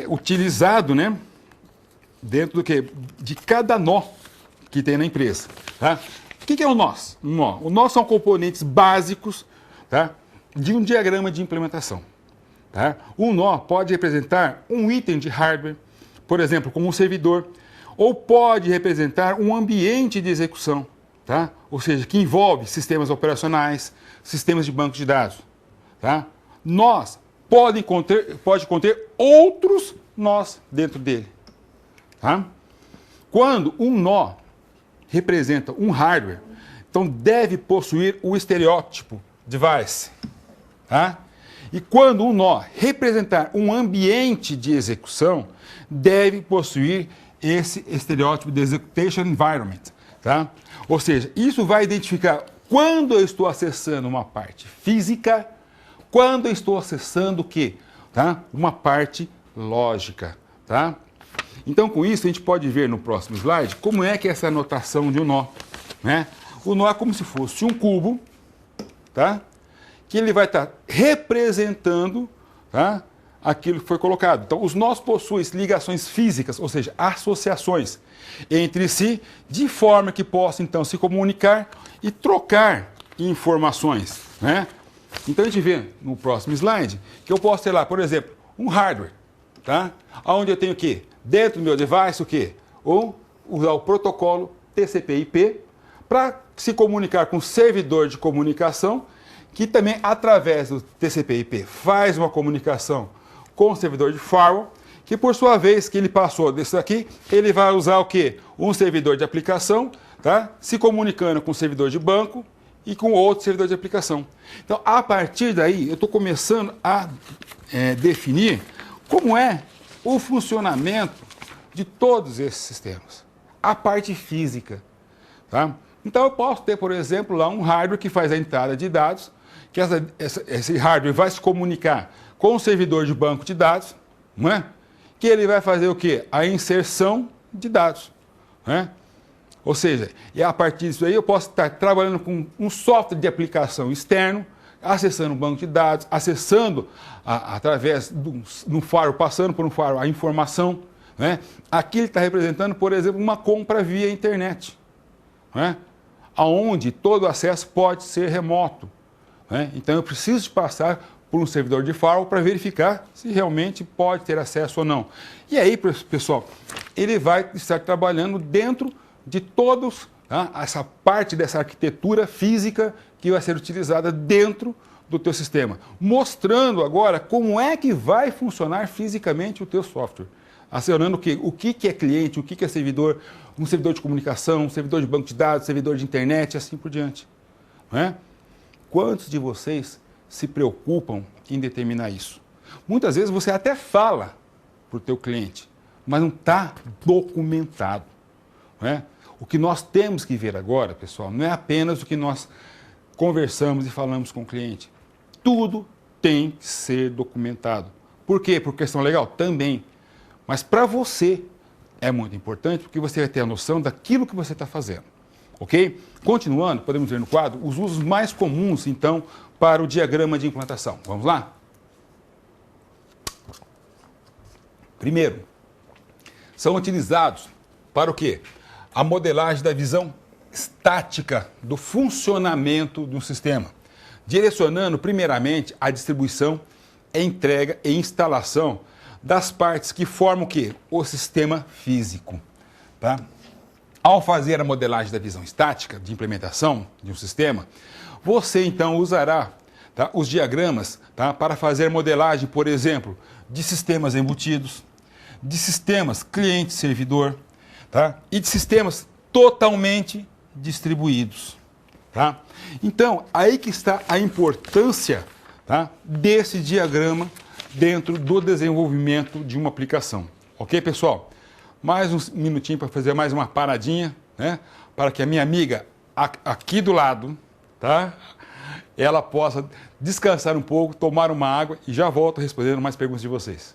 utilizado, né? Dentro do quê? De cada nó que tem na empresa, tá? O que é o nós? Um nó. O nó são componentes básicos, tá, de um diagrama de implementação. Tá? Um nó pode representar um item de hardware, por exemplo, como um servidor, ou pode representar um ambiente de execução, tá? Ou seja, que envolve sistemas operacionais, sistemas de banco de dados. Tá? Nós pode conter outros nós dentro dele. Tá? Quando um nó representa um hardware, então deve possuir o estereótipo device. Tá? E quando um nó representar um ambiente de execução, deve possuir esse estereótipo de execution environment. Tá? Ou seja, isso vai identificar quando eu estou acessando uma parte física, quando eu estou acessando o quê? Tá? Uma parte lógica. Tá? Então, com isso, a gente pode ver no próximo slide como é que é essa anotação de um nó. Né? O nó é como se fosse um cubo, tá? Que ele vai estar representando, tá, aquilo que foi colocado. Então, os nós possuem ligações físicas, ou seja, associações entre si, de forma que possam, então, se comunicar e trocar informações. Né? Então, a gente vê no próximo slide que eu posso ter lá, por exemplo, um hardware, tá? Onde eu tenho o quê? Dentro do meu device, o quê? Ou usar o protocolo TCP/IP para se comunicar com o servidor de comunicação, que também, através do TCP/IP, faz uma comunicação com o servidor de firewall, que por sua vez, que ele passou desse aqui, ele vai usar o quê? Um servidor de aplicação, tá? Se comunicando com o servidor de banco e com outro servidor de aplicação. Então, a partir daí, eu estou começando a definir como é o funcionamento de todos esses sistemas. A parte física. Tá? Então, eu posso ter, por exemplo, lá um hardware que faz a entrada de dados, que esse hardware vai se comunicar com o servidor de banco de dados, não é? Que ele vai fazer o quê? A inserção de dados. Não é? Ou seja, e a partir disso aí eu posso estar trabalhando com um software de aplicação externo, acessando o banco de dados, acessando através do firewall, passando por um firewall a informação. Né? Aqui ele está representando, por exemplo, uma compra via internet, né? Onde todo acesso pode ser remoto. Né? Então eu preciso de passar por um servidor de firewall para verificar se realmente pode ter acesso ou não. E aí, pessoal, ele vai estar trabalhando dentro de todos, tá? Essa parte dessa arquitetura física que vai ser utilizada dentro do teu sistema, mostrando agora como é que vai funcionar fisicamente o teu software. Acionando o que é cliente, o que é servidor, um servidor de comunicação, um servidor de banco de dados, servidor de internet e assim por diante. Não é? Quantos de vocês se preocupam em determinar isso? Muitas vezes você até fala para o teu cliente, mas não está documentado. Não é? O que nós temos que ver agora, pessoal, não é apenas o que nós conversamos e falamos com o cliente. Tudo tem que ser documentado. Por quê? Por questão legal? Também. Mas para você é muito importante porque você vai ter a noção daquilo que você está fazendo. Ok? Continuando, podemos ver no quadro os usos mais comuns, então, para o diagrama de implantação. Vamos lá? Primeiro, são utilizados para o quê? A modelagem da visão estática do funcionamento de um sistema, direcionando primeiramente a distribuição, entrega e instalação das partes que formam o quê? O sistema físico. Tá? Ao fazer a modelagem da visão estática de implementação de um sistema, você então usará, tá, os diagramas, tá, para fazer modelagem, por exemplo, de sistemas embutidos, de sistemas cliente-servidor, tá, e de sistemas totalmente distribuídos. Tá? Então, aí que está a importância, tá, desse diagrama dentro do desenvolvimento de uma aplicação. Ok, pessoal? Mais um minutinho para fazer mais uma paradinha, né? Para que a minha amiga aqui do lado, tá? Ela possa descansar um pouco, tomar uma água e já volto respondendo mais perguntas de vocês.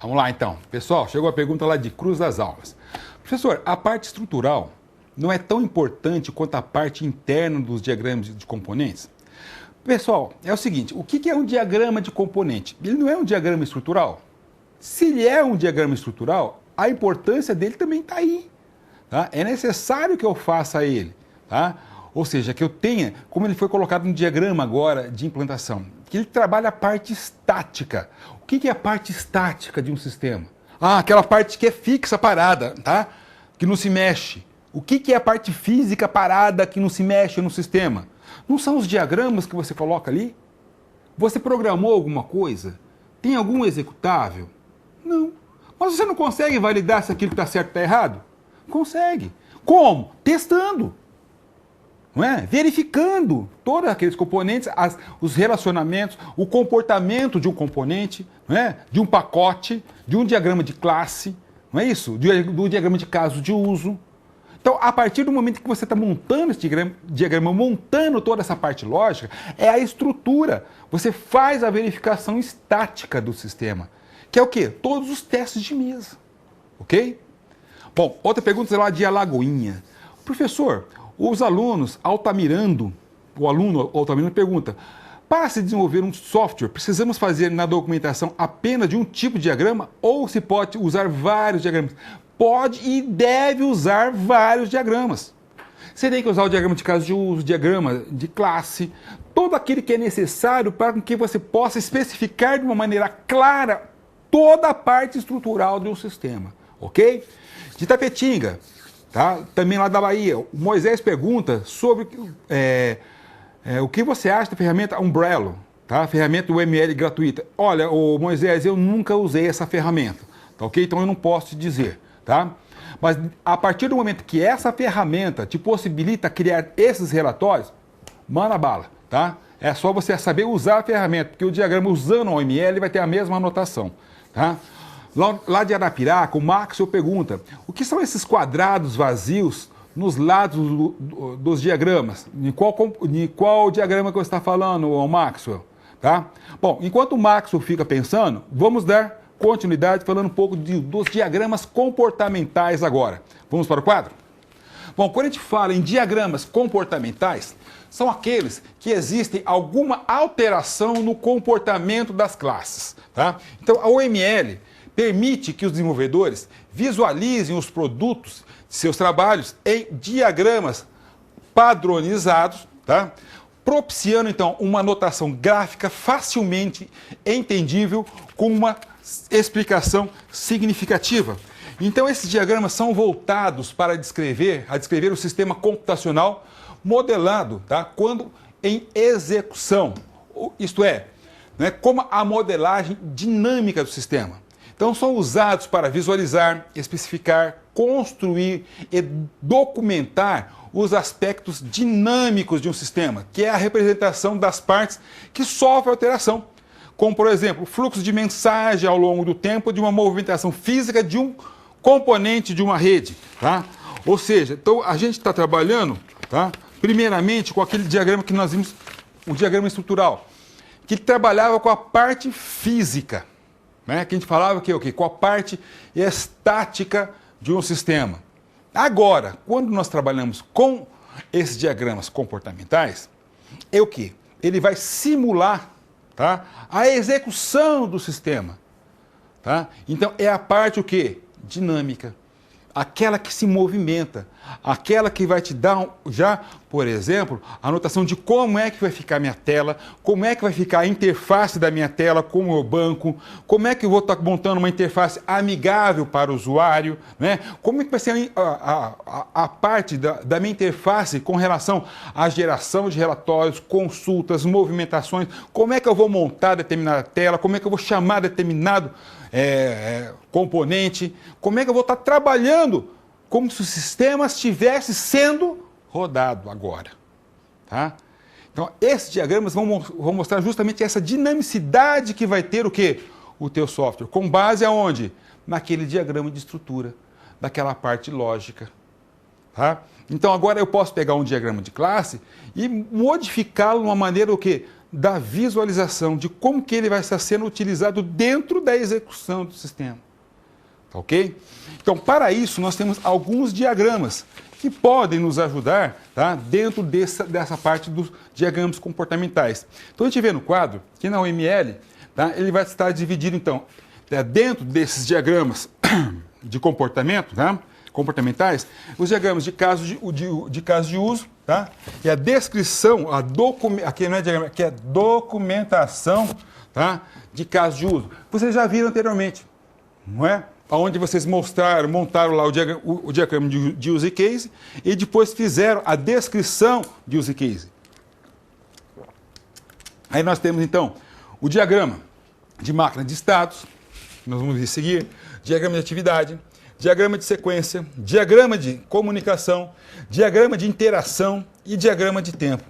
Vamos lá então. Pessoal, chegou a pergunta lá de Cruz das Almas. Professor, a parte estrutural não é tão importante quanto a parte interna dos diagramas de componentes? Pessoal, é o seguinte, o que é um diagrama de componente? Ele não é um diagrama estrutural? Se ele é um diagrama estrutural, a importância dele também está aí. Tá? É necessário que eu faça ele. Tá? Ou seja, que eu tenha, como ele foi colocado no diagrama agora de implantação, que ele trabalha a parte estática. O que é a parte estática de um sistema? Ah, aquela parte que é fixa, parada, tá? Que não se mexe. O que é a parte física parada que não se mexe no sistema? Não são os diagramas que você coloca ali? Você programou alguma coisa? Tem algum executável? Não. Mas você não consegue validar se aquilo está certo ou está errado? Consegue. Como? Testando. Não é? Verificando todos aqueles componentes, os relacionamentos, o comportamento de um componente, não é? De um pacote, de um diagrama de classe, não é isso? Do diagrama de caso de uso. Então, a partir do momento que você está montando esse diagrama, montando toda essa parte lógica, é a estrutura. Você faz a verificação estática do sistema, que é o quê? Todos os testes de mesa, ok? Bom, outra pergunta lá de Alagoinha. Professor, os alunos Altamirando, o aluno Altamirando pergunta, para se desenvolver um software, precisamos fazer na documentação apenas de um tipo de diagrama ou se pode usar vários diagramas? Pode e deve usar vários diagramas. Você tem que usar o diagrama de caso de uso, diagrama de classe, todo aquele que é necessário para que você possa especificar de uma maneira clara toda a parte estrutural de um sistema, ok? De Tapetinga, tá? Também lá da Bahia, o Moisés pergunta sobre o que você acha da ferramenta Umbrello, tá? Ferramenta UML gratuita. Olha, o Moisés, eu nunca usei essa ferramenta, tá ok? Então eu não posso te dizer. Tá? Mas a partir do momento que essa ferramenta te possibilita criar esses relatórios, manda bala, tá? É só você saber usar a ferramenta, porque o diagrama usando o OML vai ter a mesma anotação, tá? Lá de Arapiraca, o Maxwell pergunta, o que são esses quadrados vazios nos lados dos diagramas? De qual diagrama que você está falando, Maxwell? Tá? Bom, enquanto o Maxwell fica pensando, vamos dar continuidade falando um pouco dos diagramas comportamentais agora. Vamos para o quadro? Bom, quando a gente fala em diagramas comportamentais, são aqueles que existem alguma alteração no comportamento das classes. Tá? Então, a OML permite que os desenvolvedores visualizem os produtos de seus trabalhos em diagramas padronizados, tá? Propiciando, então, uma notação gráfica facilmente entendível com uma explicação significativa. Então, esses diagramas são voltados para descrever o sistema computacional modelado, tá? Quando em execução, isto é, né, como a modelagem dinâmica do sistema. Então, são usados para visualizar, especificar, construir e documentar os aspectos dinâmicos de um sistema, que é a representação das partes que sofrem alteração, como, por exemplo, o fluxo de mensagem ao longo do tempo de uma movimentação física de um componente de uma rede. Tá? Ou seja, então a gente está trabalhando, tá, primeiramente com aquele diagrama que nós vimos, o diagrama estrutural, que trabalhava com a parte física, né, que a gente falava que, com a parte estática de um sistema. Agora, quando nós trabalhamos com esses diagramas comportamentais, é o quê? Ele vai simular, tá, a execução do sistema. Tá? Então, é a parte o quê? Dinâmica. Aquela que se movimenta. Aquela que vai te dar, já, por exemplo, a anotação de como é que vai ficar a minha tela, como é que vai ficar a interface da minha tela com o meu banco, como é que eu vou estar montando uma interface amigável para o usuário, né? Como é que vai ser a parte da minha interface com relação à geração de relatórios, consultas, movimentações, como é que eu vou montar determinada tela, como é que eu vou chamar determinado componente, como é que eu vou estar trabalhando como se o sistema estivesse sendo rodado agora. Tá? Então, esses diagramas vão mostrar justamente essa dinamicidade que vai ter o quê? O teu software, com base aonde? Naquele diagrama de estrutura, daquela parte lógica. Tá? Então, agora eu posso pegar um diagrama de classe e modificá-lo de uma maneira o quê? da visualização, de como que ele vai estar sendo utilizado dentro da execução do sistema. Tá ok? Então, para isso, nós temos alguns diagramas que podem nos ajudar, tá, dentro dessa parte dos diagramas comportamentais. Então, a gente vê no quadro que na UML, tá, ele vai estar dividido, então, dentro desses diagramas de comportamento, tá, comportamentais, os diagramas de caso de uso, tá, e a descrição, aqui não é diagrama, aqui é documentação, tá, de caso de uso. Vocês já viram anteriormente, não é? Onde vocês montaram lá o diagrama de use case e depois fizeram a descrição de use case. Aí nós temos, então, o diagrama de máquina de estados, nós vamos seguir, diagrama de atividade, diagrama de sequência, diagrama de comunicação, diagrama de interação e diagrama de tempo.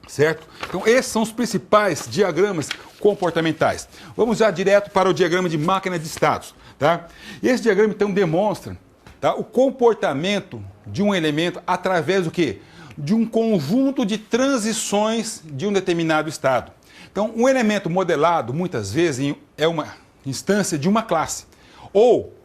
Certo? Então, esses são os principais diagramas comportamentais. Vamos já direto para o diagrama de máquina de estados. Tá? Esse diagrama, então, demonstra, tá, o comportamento de um elemento através do quê? De um conjunto de transições de um determinado estado. Então, um elemento modelado, muitas vezes, é uma instância de uma classe. Ou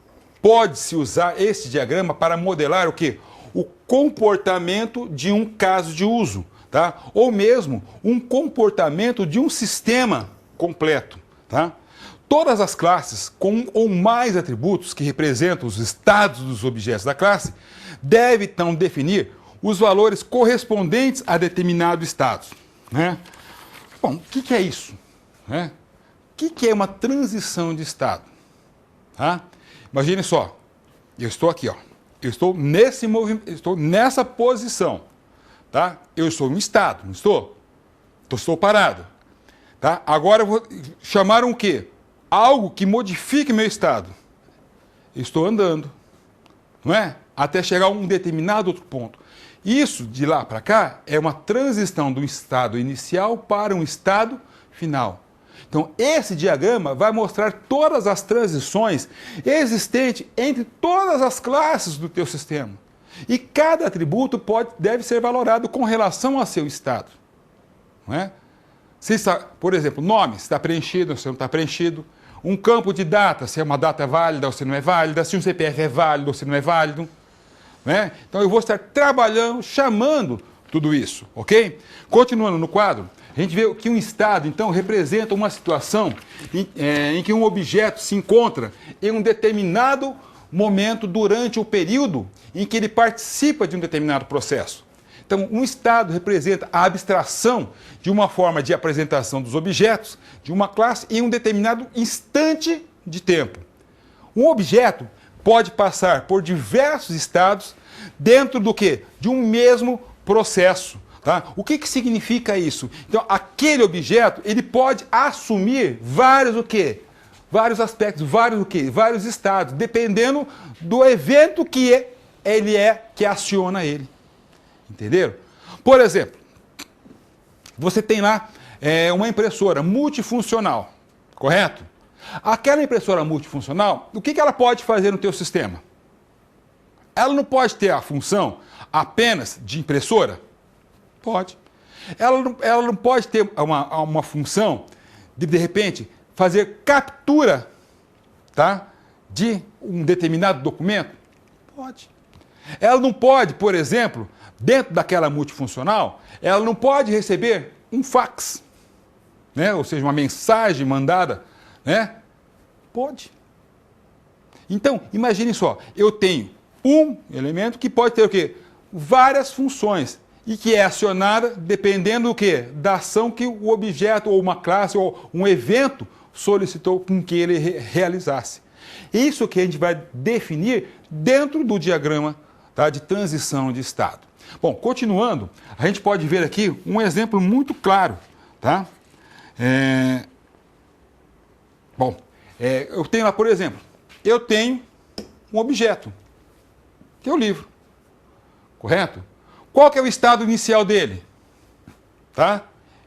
pode-se usar esse diagrama para modelar o quê? O comportamento de um caso de uso. Tá? Ou mesmo um comportamento de um sistema completo. Tá? Todas as classes com um ou mais atributos que representam os estados dos objetos da classe devem, então, definir os valores correspondentes a determinado estado. Né? Bom, o que é isso? Né? O que é uma transição de estado? Tá? Imagine só, eu estou aqui, ó, eu estou nesse movimento, estou nessa posição. Tá? Eu estou em um estado, não estou? Estou parado. Tá? Agora eu vou chamar o quê? Algo que modifique meu estado. Estou andando, não é? Até chegar a um determinado outro ponto. Isso, de lá para cá, é uma transição do estado inicial para um estado final. Então, esse diagrama vai mostrar todas as transições existentes entre todas as classes do teu sistema. E cada atributo deve ser valorado com relação a seu estado. Não é? Se está, por exemplo, nome, se está preenchido ou se não está preenchido. Um campo de data, se é uma data válida ou se não é válida. Se um CPF é válido ou se não é válido. Não é? Então eu vou estar trabalhando, chamando tudo isso. Ok? Continuando no quadro, a gente vê que um estado, então, representa uma situação em que um objeto se encontra em um determinado momento durante o período em que ele participa de um determinado processo. Então, um estado representa a abstração de uma forma de apresentação dos objetos de uma classe em um determinado instante de tempo. Um objeto pode passar por diversos estados dentro do quê? De um mesmo processo. Tá? O que significa isso? Então, aquele objeto ele pode assumir vários o quê? Vários aspectos, vários o quê? Vários estados, dependendo do evento que que aciona ele. Entenderam? Por exemplo, você tem lá uma impressora multifuncional, correto? Aquela impressora multifuncional, o que ela pode fazer no teu sistema? Ela não pode ter a função apenas de impressora? Pode. Ela não pode ter uma função de repente, fazer captura, tá, de um determinado documento? Pode. Ela não pode, por exemplo, dentro daquela multifuncional, ela não pode receber um fax, né? Ou seja, uma mensagem mandada, né? Pode. Então, imagine só, eu tenho um elemento que pode ter o quê? Várias funções e que é acionada dependendo do quê? Da ação que o objeto ou uma classe ou um evento solicitou com que ele realizasse. Isso que a gente vai definir dentro do diagrama, tá, de transição de estado. Bom, continuando, a gente pode ver aqui um exemplo muito claro. Tá? Eu tenho lá, por exemplo, eu tenho um objeto, que é o livro, correto? Qual que é o estado inicial dele? Tá?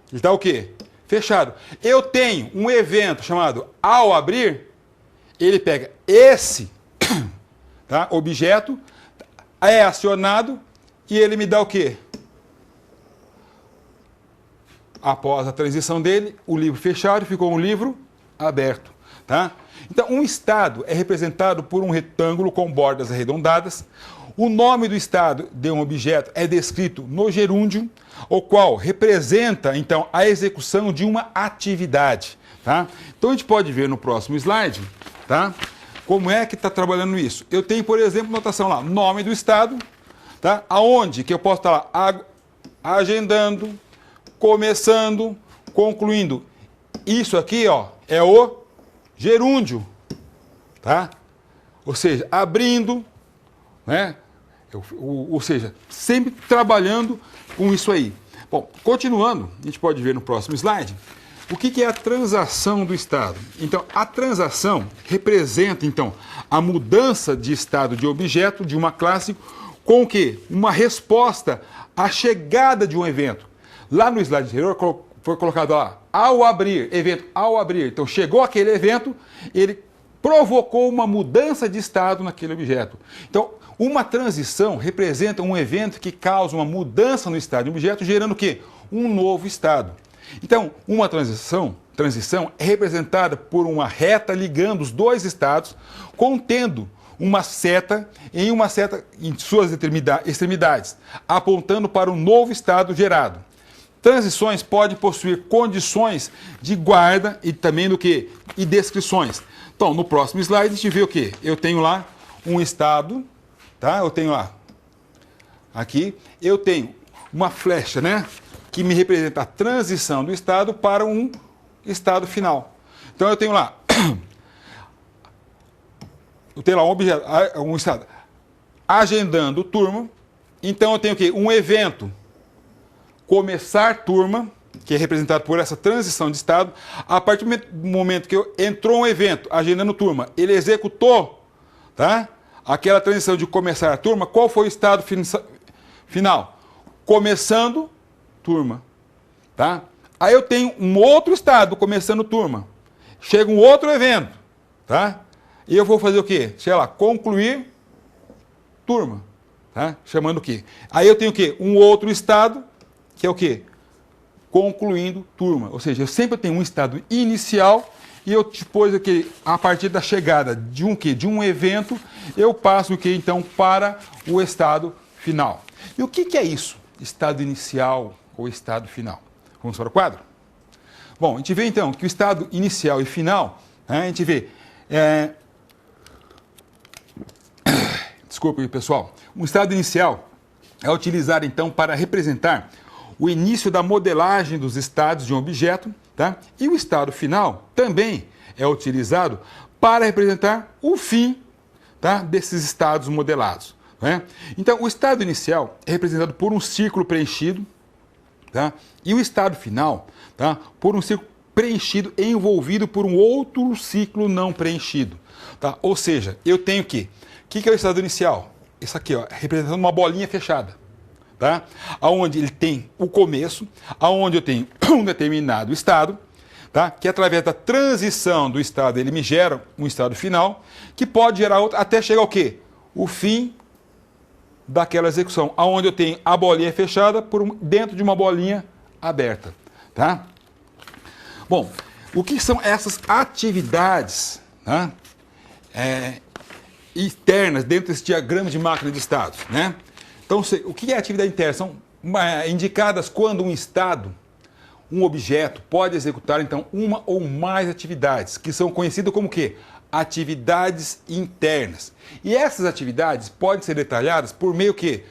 Ele está o quê? Fechado. Eu tenho um evento chamado ao abrir, ele pega esse, tá, objeto, é acionado e ele me dá o quê? após a transição dele, o livro fechado ficou um livro aberto. Tá? Então, um estado é representado por um retângulo com bordas arredondadas. O nome do estado de um objeto é descrito no gerúndio, o qual representa, então, a execução de uma atividade. Tá? Então, a gente pode ver no próximo slide, tá? Como é que está trabalhando isso. Eu tenho, por exemplo, notação lá, nome do estado, tá? Aonde que eu posso estar lá agendando, começando, concluindo. Isso aqui, ó, é o gerúndio, tá? Ou seja, abrindo, né? Ou seja, sempre trabalhando com isso aí. Bom, continuando, a gente pode ver no próximo slide, o que é a transação do estado. Então, a transação representa, então, a mudança de estado de objeto de uma classe com o quê? Uma resposta à chegada de um evento. Lá no slide anterior foi colocado lá, ao abrir, evento ao abrir. Então, chegou aquele evento, ele provocou uma mudança de estado naquele objeto. Então, uma transição representa um evento que causa uma mudança no estado de um objeto, gerando o quê? Um novo estado. Então, uma transição é representada por uma reta ligando os dois estados, contendo uma seta em suas extremidades, apontando para um novo estado gerado. Transições podem possuir condições de guarda e também do que? E descrições. Então, no próximo slide, a gente vê o quê? Eu tenho lá um estado, tá? Eu tenho lá, aqui, eu tenho uma flecha, né? Que me representa a transição do estado para um estado final. Então, eu tenho lá, um objeto, um estado, agendando turma. Então, eu tenho o quê? Um evento, começar turma, que é representado por essa transição de estado. A partir do momento que entrou um evento, agendando turma, ele executou, tá? Aquela transição de começar a turma. Qual foi o estado final? Começando turma, tá? Aí eu tenho um outro estado, começando turma. Chega um outro evento, tá? E eu vou fazer o quê? Sei lá, concluir turma, tá? Chamando o quê? Aí eu tenho o quê? Um outro estado, que é o quê? Concluindo turma. Ou seja, eu sempre tenho um estado inicial e eu depois, a partir da chegada de um quê? De um evento, eu passo o quê? Então, para o estado final. E o que é isso? Estado inicial ou estado final? Vamos para o quadro? Bom, a gente vê então que o estado inicial e final, né, a gente vê... Desculpe, pessoal. Um estado inicial é utilizado então para representar o início da modelagem dos estados de um objeto, tá? E o estado final também é utilizado para representar o fim, tá, desses estados modelados. Né? Então, o estado inicial é representado por um círculo preenchido, tá? E o estado final, tá, por um círculo preenchido envolvido por um outro ciclo não preenchido. Tá? Ou seja, eu tenho que... O que é o estado inicial? Isso aqui, ó, representando uma bolinha fechada. Tá? Onde ele tem o começo, aonde eu tenho um determinado estado, tá? Que através da transição do estado ele me gera um estado final, que pode gerar outro, até chegar ao quê? O fim daquela execução, aonde eu tenho a bolinha fechada dentro de uma bolinha aberta. Tá? Bom, o que são essas atividades, né, internas dentro desse diagrama de máquina de estados? Né? Então, o que é atividade interna? São indicadas quando um estado, um objeto, pode executar, então, uma ou mais atividades, que são conhecidas como o quê? Atividades internas. E essas atividades podem ser detalhadas por meio que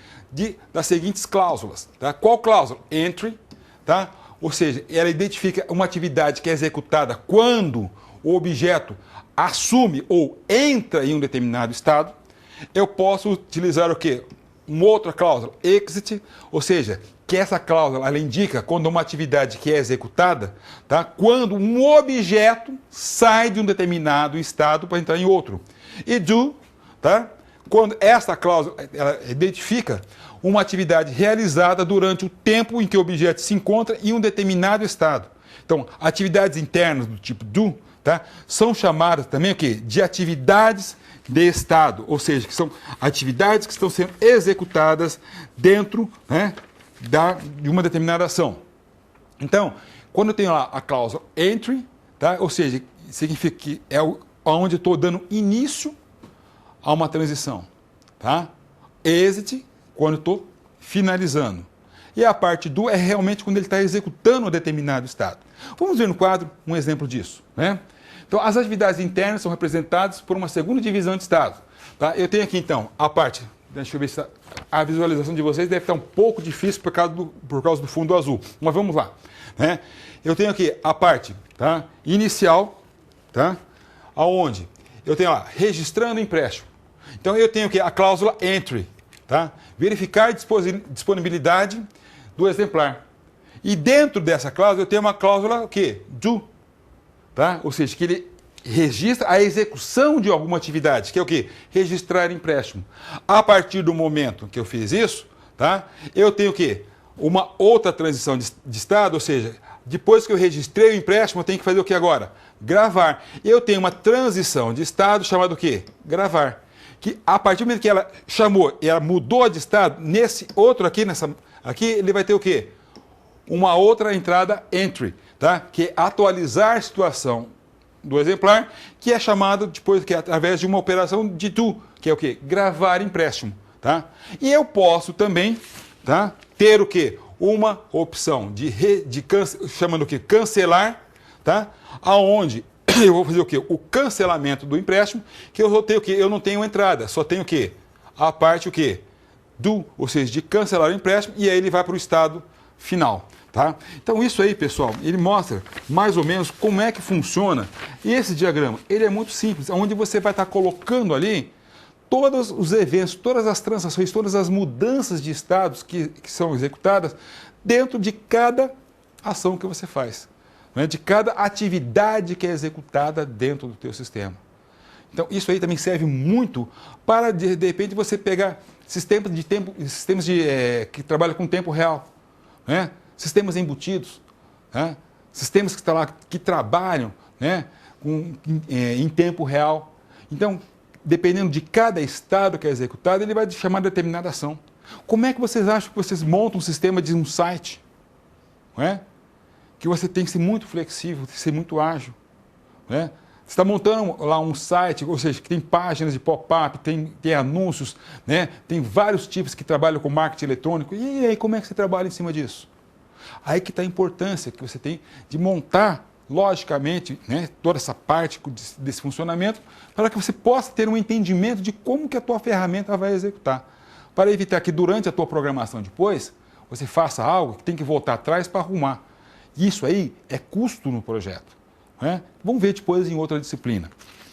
das seguintes cláusulas. Tá? Qual cláusula? Entry, tá? Ou seja, ela identifica uma atividade que é executada quando o objeto assume ou entra em um determinado estado. Eu posso utilizar o quê? Uma outra cláusula, exit, ou seja, que essa cláusula ela indica quando uma atividade que é executada, tá? Quando um objeto sai de um determinado estado para entrar em outro. E do, tá? Quando essa cláusula ela identifica uma atividade realizada durante o tempo em que o objeto se encontra em um determinado estado. Então, atividades internas do tipo do, tá? São chamadas também o quê? De atividades de estado, ou seja, que são atividades que estão sendo executadas dentro, né, de uma determinada ação. Então, quando eu tenho lá a cláusula entry, tá? Ou seja, significa que é onde eu estou dando início a uma transição. Tá? Exit, quando eu estou finalizando. E a parte do é realmente quando ele está executando um determinado estado. Vamos ver no quadro um exemplo disso. Né? Então, as atividades internas são representadas por uma segunda divisão de estado. Tá? Eu tenho aqui, então, a parte... Deixa eu ver se a visualização de vocês deve estar um pouco difícil por causa do fundo azul. Mas vamos lá. Né? Eu tenho aqui a parte, tá, inicial, tá, aonde eu tenho lá, registrando empréstimo. Então eu tenho aqui a cláusula entry, tá, verificar disponibilidade do exemplar. E dentro dessa cláusula eu tenho uma cláusula o quê? Do, tá? Ou seja, que ele registra a execução de alguma atividade, que é o quê? Registrar empréstimo. A partir do momento que eu fiz isso, tá, eu tenho o quê? Uma outra transição de estado, ou seja, depois que eu registrei o empréstimo, eu tenho que fazer o que agora? Gravar. Eu tenho uma transição de estado chamada o quê? Gravar. Que a partir do momento que ela chamou, ela mudou de estado, nesse outro aqui, aqui ele vai ter o quê? Uma outra entrada entry, tá? Que é atualizar a situação do exemplar, que é chamado depois que é através de uma operação de do, que é o quê? Gravar empréstimo, tá? E eu posso também, tá, ter o quê? Uma opção chamando o quê? Cancelar, tá? Aonde eu vou fazer o quê? O cancelamento do empréstimo, que eu vou ter o quê? Eu não tenho entrada, só tenho o quê? A parte o quê? Do, ou seja, de cancelar o empréstimo, e aí ele vai para o estado final. Tá? Então isso aí, pessoal, ele mostra mais ou menos como é que funciona. E esse diagrama, ele é muito simples, onde você vai estar colocando ali todos os eventos, todas as transações, todas as mudanças de estados que são executadas dentro de cada ação que você faz, né? De cada atividade que é executada dentro do teu sistema. Então isso aí também serve muito para, de repente, você pegar sistemas que trabalham com tempo real, né? Sistemas embutidos, né? Sistemas que trabalham, né, em tempo real. Então, dependendo de cada estado que é executado, ele vai chamar determinada ação. Como é que vocês acham que vocês montam um sistema de um site? Não é? Que você tem que ser muito flexível, tem que ser muito ágil. Né? Você está montando lá um site, ou seja, que tem páginas de pop-up, tem anúncios, né? Tem vários tipos que trabalham com marketing eletrônico. E aí, como é que você trabalha em cima disso? Aí que está a importância que você tem de montar, logicamente, né, toda essa parte desse funcionamento, para que você possa ter um entendimento de como que a tua ferramenta vai executar. Para evitar que durante a tua programação depois, você faça algo que tem que voltar atrás para arrumar. Isso aí é custo no projeto. Né? Vamos ver depois em outra disciplina.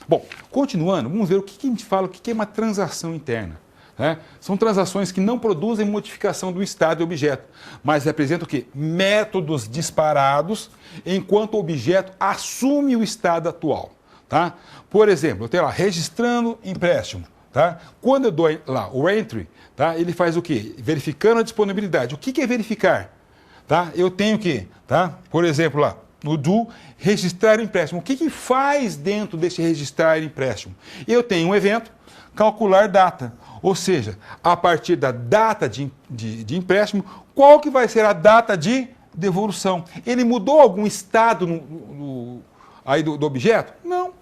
Bom, continuando, vamos ver o que a gente fala, o que é uma transação interna. Né? São transações que não produzem modificação do estado do objeto, mas representam o quê? Métodos disparados enquanto o objeto assume o estado atual. Tá? Por exemplo, eu tenho lá, registrando empréstimo. Tá? Quando eu dou lá o entry, tá? Ele faz o quê? Verificando a disponibilidade. O que é verificar? Tá? Eu tenho que, tá? Por exemplo, lá, no do, registrar empréstimo. O que faz dentro desse registrar empréstimo? Eu tenho um evento, calcular data. Ou seja, a partir da data de empréstimo, qual que vai ser a data de devolução? Ele mudou algum estado aí do objeto? Não.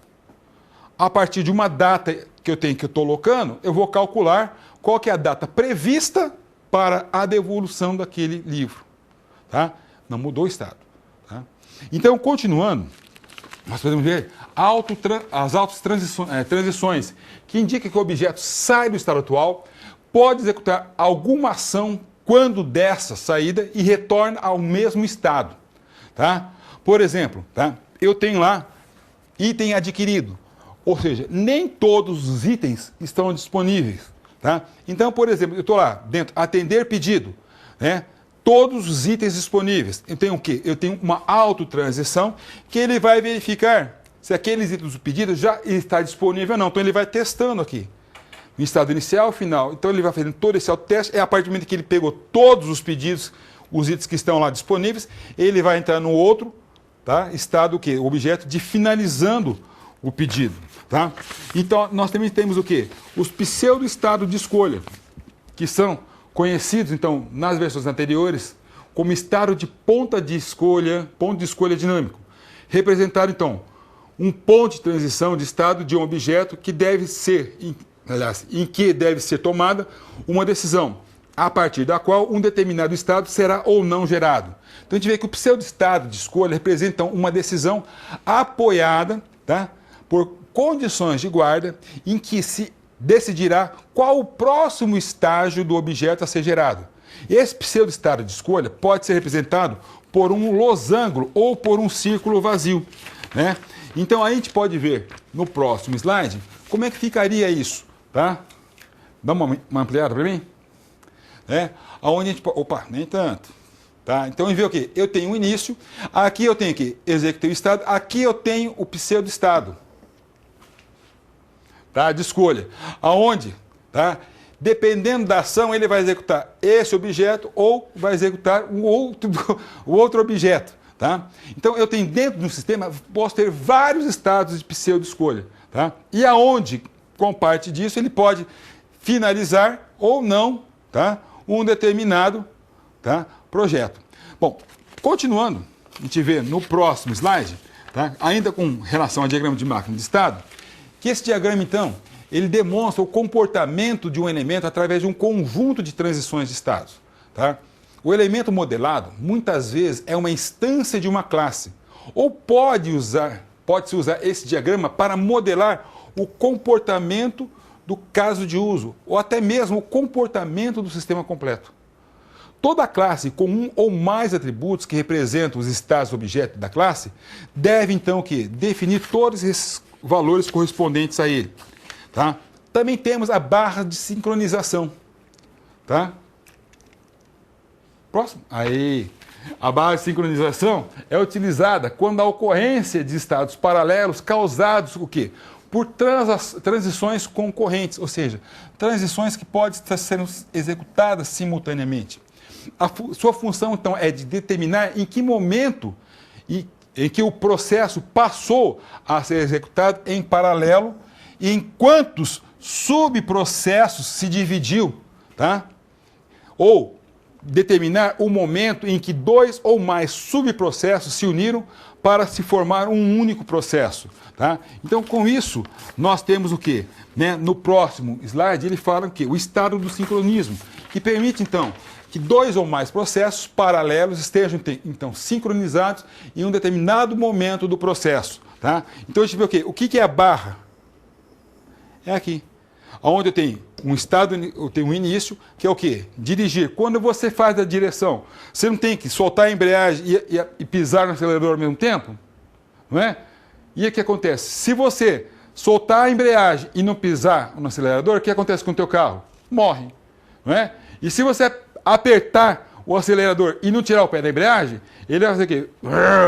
A partir de uma data que eu estou colocando, eu vou calcular qual que é a data prevista para a devolução daquele livro. Tá? Não mudou o estado. Tá? Então, continuando, nós podemos ver as transições, que indica que o objeto sai do estado atual, pode executar alguma ação quando dessa saída e retorna ao mesmo estado. Tá? Por exemplo, tá? Eu tenho lá item adquirido, ou seja, nem todos os itens estão disponíveis. Tá? Então, por exemplo, eu estou lá dentro, atender pedido, né? Todos os itens disponíveis. Eu tenho o quê? Eu tenho uma autotransição que ele vai verificar se aqueles itens do pedido já está disponível ou não. Então ele vai testando aqui. No estado inicial, final. Então ele vai fazendo todo esse autoteste. É a partir do momento que ele pegou todos os pedidos, os itens que estão lá disponíveis, ele vai entrar no outro, tá? Estado o quê? O objeto de finalizando o pedido. Tá? Então nós também temos o quê? Os pseudo-estados de escolha, que são conhecidos, então, nas versões anteriores, como estado de ponto de escolha dinâmico. Representar, então, um ponto de transição de estado de um objeto que deve ser, em que deve ser tomada uma decisão, a partir da qual um determinado estado será ou não gerado. Então a gente vê que o pseudo-estado de escolha representa uma decisão apoiada, tá, por condições de guarda em que se decidirá qual o próximo estágio do objeto a ser gerado. Esse pseudo-estado de escolha pode ser representado por um losango ou por um círculo vazio, né? Então a gente pode ver no próximo slide como é que ficaria isso, tá? Dá uma ampliada para mim? Aonde a gente pode... Opa, nem tanto. Tá? Então a gente vê o quê? Eu tenho o início, aqui eu tenho aqui, executei o estado, aqui eu tenho o pseudo-estado, tá? De escolha. Aonde, tá? Dependendo da ação, ele vai executar esse objeto ou vai executar o outro objeto. Tá? Então, eu tenho dentro do sistema, posso ter vários estados de pseudo-escolha. Tá? E aonde, com parte disso, ele pode finalizar ou não, tá, um determinado, tá, projeto. Bom, continuando, a gente vê no próximo slide, tá, ainda com relação ao diagrama de máquina de estado, que esse diagrama, então, ele demonstra o comportamento de um elemento através de um conjunto de transições de estados. Tá? O elemento modelado, muitas vezes, é uma instância de uma classe. Ou pode-se usar esse diagrama para modelar o comportamento do caso de uso, ou até mesmo o comportamento do sistema completo. Toda classe com um ou mais atributos que representam os estados do objeto da classe deve, então, definir todos esses valores correspondentes a ele. Tá? Também temos a barra de sincronização. Tá? Próximo. Aí. A barra de sincronização é utilizada quando a ocorrência de estados paralelos causados o quê? Por transições concorrentes, ou seja, transições que podem estar sendo executadas simultaneamente. Sua função, então, é de determinar em que momento em que o processo passou a ser executado em paralelo e em quantos subprocessos se dividiu, tá? Ou determinar o momento em que dois ou mais subprocessos se uniram para se formar um único processo. Tá? Então, com isso, nós temos o quê? Né? No próximo slide, ele fala que o estado do sincronismo, que permite, então, que dois ou mais processos paralelos estejam, então, sincronizados em um determinado momento do processo. Tá? Então, a gente vê o quê? O que é a barra? É aqui. Onde eu tenho um estado, eu tenho um início, que é o quê? Dirigir. Quando você faz a direção, você não tem que soltar a embreagem e pisar no acelerador ao mesmo tempo? Não é? E o que acontece? Se você soltar a embreagem e não pisar no acelerador, o que acontece com o teu carro? Morre. Não é? E se você apertar o acelerador e não tirar o pé da embreagem, ele vai fazer o quê?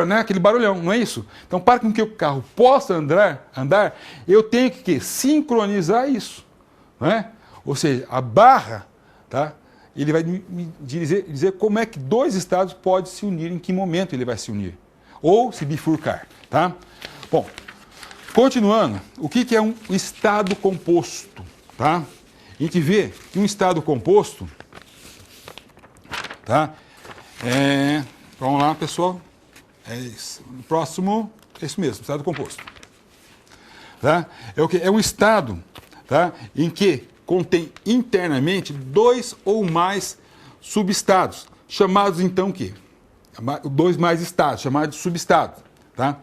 Né? Aquele barulhão, não é isso? Então, para que o carro possa andar, eu tenho que sincronizar isso. Não é? Ou seja, a barra, tá? Ele vai me dizer como é que dois estados podem se unir, em que momento ele vai se unir. Ou se bifurcar. Tá? Bom, continuando, o que é um estado composto? Tá? A gente vê que um estado composto, tá? Vamos lá, pessoal. É isso. O próximo, é isso mesmo, estado composto. Tá? É o que? É um estado, tá, em que contém internamente dois ou mais subestados, chamados então o quê? Dois mais estados, chamados de subestados. Tá?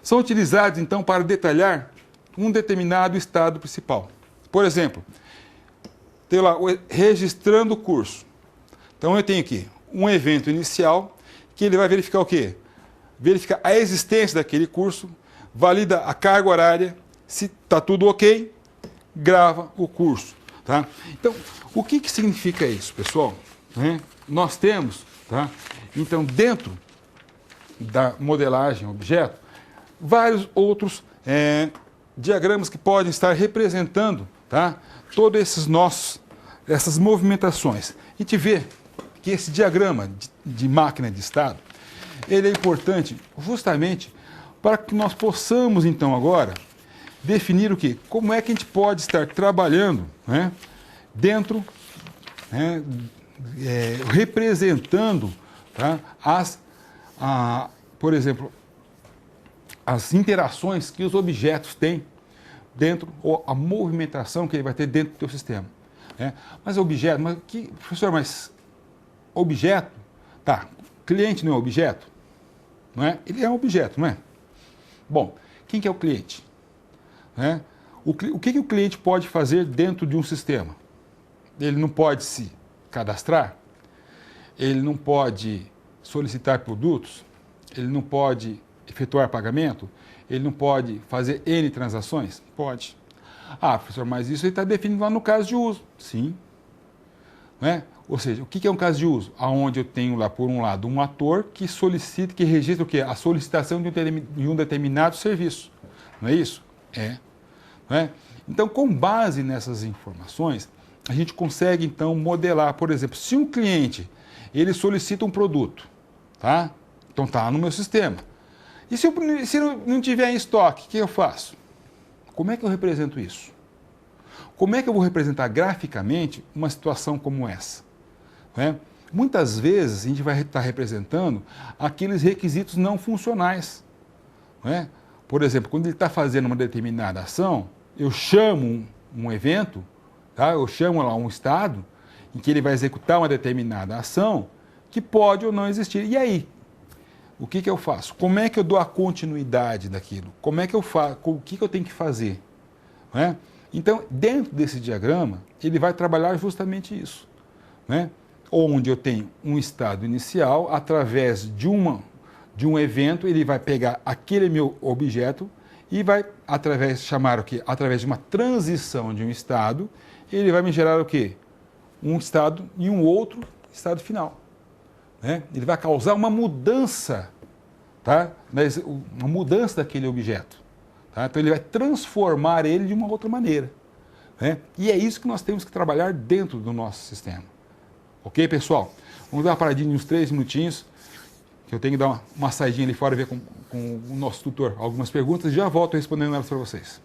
São utilizados então para detalhar um determinado estado principal. Por exemplo, tem lá registrando o curso. Então eu tenho aqui um evento inicial que ele vai verificar o quê? Verificar a existência daquele curso, valida a carga horária, se está tudo ok, grava o curso. Tá? Então, o que significa isso, pessoal? Nós temos, tá? Então, dentro da modelagem objeto, vários outros diagramas que podem estar representando, tá, todos essas movimentações. A gente vê que esse diagrama de máquina de estado, ele é importante justamente para que nós possamos, então, agora, definir o quê? Como é que a gente pode estar trabalhando, né, dentro, representando tá? Por exemplo, as interações que os objetos têm dentro, ou a movimentação que ele vai ter dentro do teu sistema. Né? Mas objeto, professor, mas objeto, tá, cliente não é objeto? Não é? Ele é um objeto, não é? Bom, quem que é o cliente? Né? O que o cliente pode fazer dentro de um sistema? Ele não pode se cadastrar, ele não pode solicitar produtos, ele não pode efetuar pagamento, ele não pode fazer N transações? Pode. Ah, professor, mas isso está definido lá no caso de uso. Sim. Né? Ou seja, o que é um caso de uso? Onde eu tenho lá, por um lado, um ator que solicita, que registra o quê? A solicitação de um determinado serviço. Não é isso? É. Né? Então, com base nessas informações, a gente consegue, então, modelar, por exemplo, se um cliente ele solicita um produto, tá? Então está no meu sistema. E se não tiver em estoque, o que eu faço? Como é que eu represento isso? Como é que eu vou representar graficamente uma situação como essa? Né? Muitas vezes a gente vai estar representando aqueles requisitos não funcionais. Né? Por exemplo, quando ele está fazendo uma determinada ação, eu chamo um evento, tá? Eu chamo lá um estado em que ele vai executar uma determinada ação que pode ou não existir. E aí? O que eu faço? Como é que eu dou a continuidade daquilo? Como é que eu faço? O que eu tenho que fazer? Né? Então, dentro desse diagrama, ele vai trabalhar justamente isso. Né? Onde eu tenho um estado inicial, através de um evento, ele vai pegar aquele meu objeto e vai, através de uma transição de um estado, ele vai me gerar o quê? Um estado e um outro estado final. Né? Ele vai causar uma mudança, tá? Uma mudança daquele objeto. Tá? Então ele vai transformar ele de uma outra maneira. Né? E é isso que nós temos que trabalhar dentro do nosso sistema. Ok, pessoal? Vamos dar uma paradinha uns 3 minutinhos, que eu tenho que dar uma saidinha ali fora e ver com o nosso tutor algumas perguntas e já volto respondendo elas para vocês.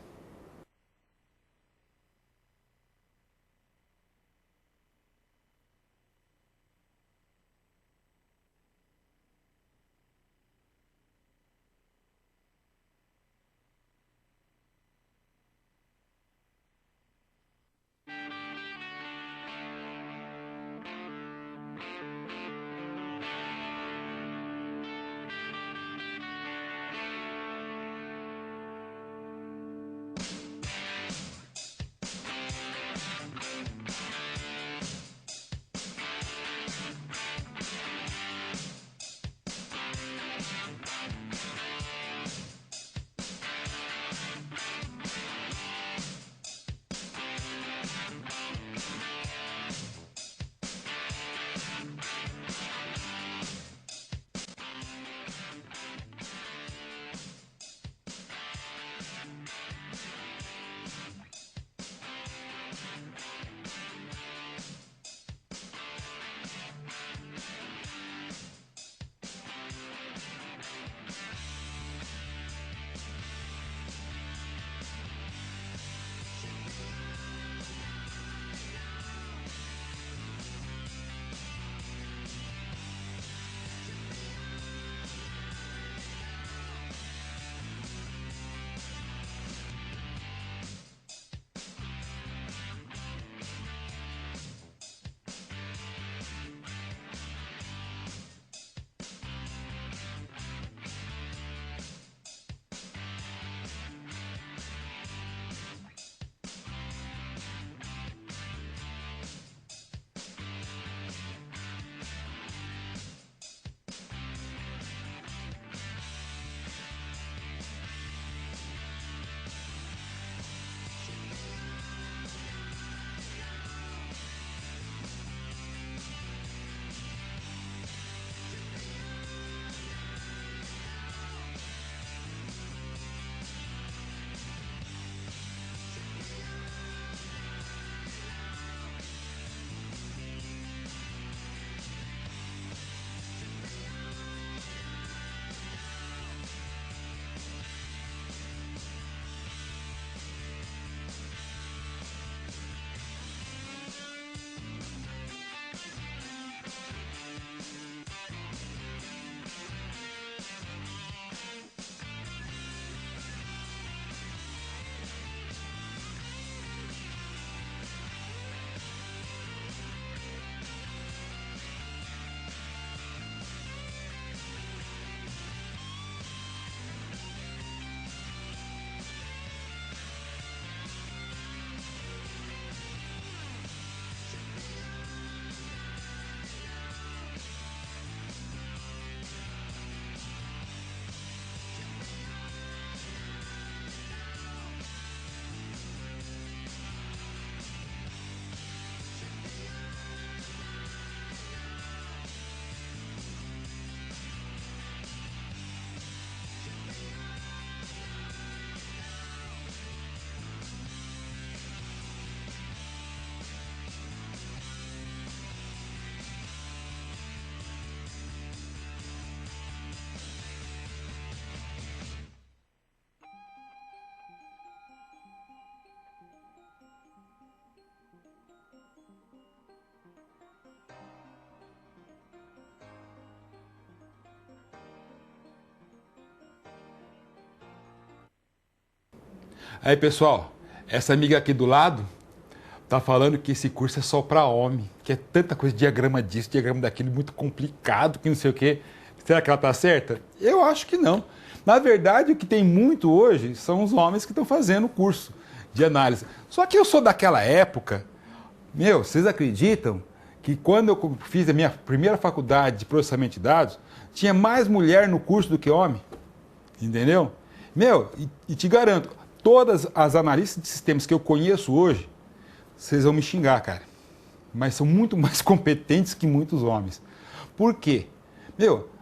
Aí, pessoal, essa amiga aqui do lado tá falando que esse curso é só para homem, que é tanta coisa, diagrama disso, diagrama daquilo, muito complicado, que não sei o quê. Será que ela tá certa? Eu acho que não. Na verdade, o que tem muito hoje são os homens que estão fazendo o curso de análise. Só que eu sou daquela época, vocês acreditam que quando eu fiz a minha primeira faculdade de processamento de dados, tinha mais mulher no curso do que homem? Entendeu? E te garanto, todas as analistas de sistemas que eu conheço hoje, vocês vão me xingar, cara. Mas são muito mais competentes que muitos homens. Por quê?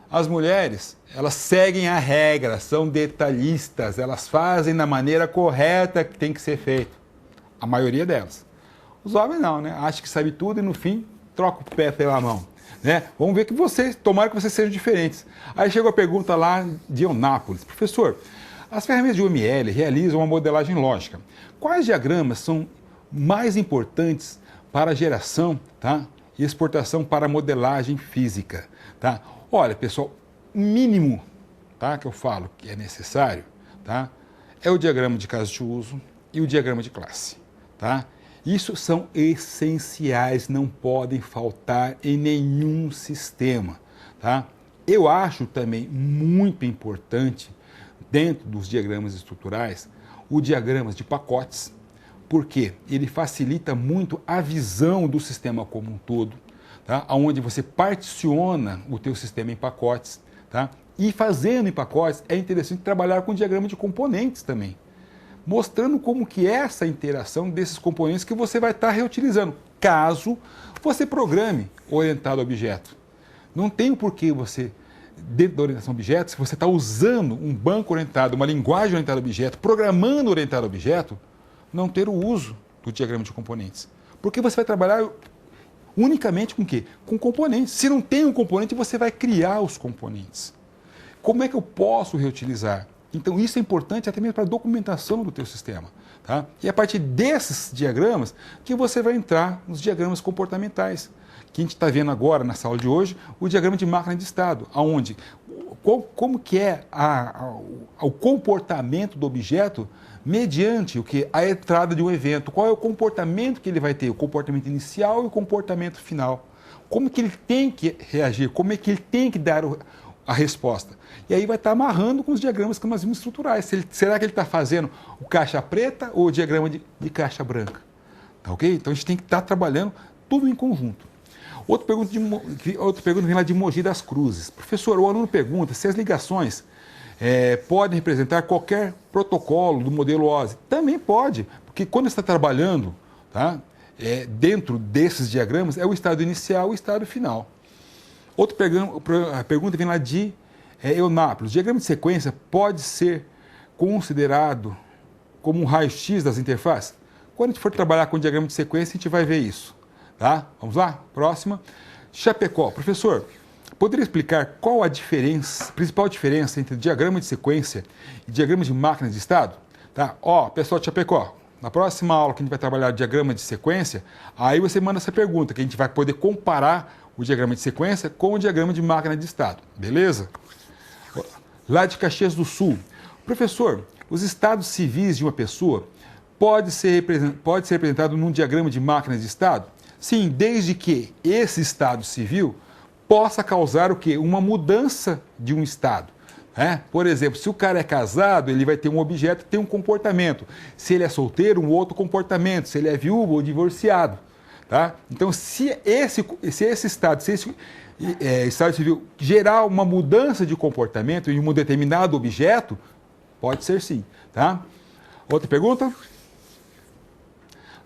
As mulheres, elas seguem a regra, são detalhistas, elas fazem da maneira correta que tem que ser feito. A maioria delas. Os homens não, né? Acham que sabe tudo e no fim troca o pé pela mão. Né? Vamos ver que tomara que vocês sejam diferentes. Aí chegou a pergunta lá de Eunápolis. Professor, as ferramentas de UML realizam uma modelagem lógica. Quais diagramas são mais importantes para a geração, tá? E exportação para a modelagem física? Tá? Olha, pessoal, o mínimo, tá, que eu falo que é necessário, tá, é o diagrama de caso de uso e o diagrama de classe. Tá? Isso são essenciais, não podem faltar em nenhum sistema. Tá? Eu acho também muito importante, dentro dos diagramas estruturais, o diagrama de pacotes, porque ele facilita muito a visão do sistema como um todo, tá? Onde você particiona o teu sistema em pacotes. Tá? E fazendo em pacotes, é interessante trabalhar com diagrama de componentes também, mostrando como que é essa interação desses componentes que você vai estar reutilizando, caso você programe orientado a objeto. Não tem o porquê você, dentro da orientação a objeto, se você está usando um banco orientado, uma linguagem orientada a objeto, programando orientado a objeto, não ter o uso do diagrama de componentes. Porque você vai trabalhar unicamente com o quê? Com componentes. Se não tem um componente, você vai criar os componentes. Como é que eu posso reutilizar? Então, isso é importante até mesmo para a documentação do teu sistema. Tá? E a partir desses diagramas que você vai entrar nos diagramas comportamentais, que a gente está vendo agora na sala de hoje, o diagrama de máquina de estado, onde como que é o comportamento do objeto mediante o que? A entrada de um evento. Qual é o comportamento que ele vai ter? O comportamento inicial e o comportamento final. Como que ele tem que reagir? Como é que ele tem que dar a resposta? E aí vai estar amarrando com os diagramas que nós vimos estruturais. Será que ele está fazendo o caixa preta ou o diagrama de caixa branca? Tá ok? Então a gente tem que estar trabalhando tudo em conjunto. Outra pergunta vem lá de Mogi das Cruzes. Professor, o aluno pergunta se as ligações podem representar qualquer protocolo do modelo OSI. Também pode, porque quando está trabalhando, tá, dentro desses diagramas, é o estado inicial e o estado final. Outra pergunta vem lá de Eunápolis. O diagrama de sequência pode ser considerado como um raio-x das interfaces? Quando a gente for trabalhar com o diagrama de sequência, a gente vai ver isso. Tá? Vamos lá? Próxima. Chapecó. Professor, poderia explicar qual a principal diferença entre diagrama de sequência e diagrama de máquina de estado? Tá? Pessoal de Chapecó, na próxima aula que a gente vai trabalhar o diagrama de sequência, aí você manda essa pergunta, que a gente vai poder comparar o diagrama de sequência com o diagrama de máquina de estado. Beleza? Lá de Caxias do Sul. Professor, os estados civis de uma pessoa pode ser representado num diagrama de máquina de estado? Sim, desde que esse estado civil possa causar o quê? Uma mudança de um estado. Por exemplo, se o cara é casado, ele vai ter um objeto que tem um comportamento. Se ele é solteiro, um outro comportamento. Se ele é viúvo ou divorciado. Tá? Então, se esse estado civil gerar uma mudança de comportamento em um determinado objeto, pode ser sim. Tá? Outra pergunta?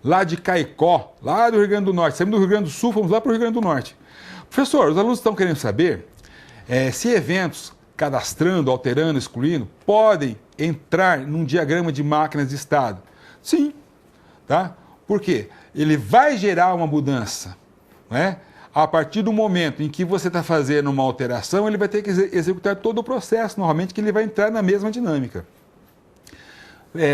Lá de Caicó, lá do Rio Grande do Norte. Saímos do Rio Grande do Sul, fomos lá para o Rio Grande do Norte. Professor, os alunos estão querendo saber se eventos cadastrando, alterando, excluindo, podem entrar num diagrama de máquinas de estado. Sim. Tá? Por quê? Ele vai gerar uma mudança. Né? A partir do momento em que você está fazendo uma alteração, ele vai ter que executar todo o processo, normalmente, que ele vai entrar na mesma dinâmica.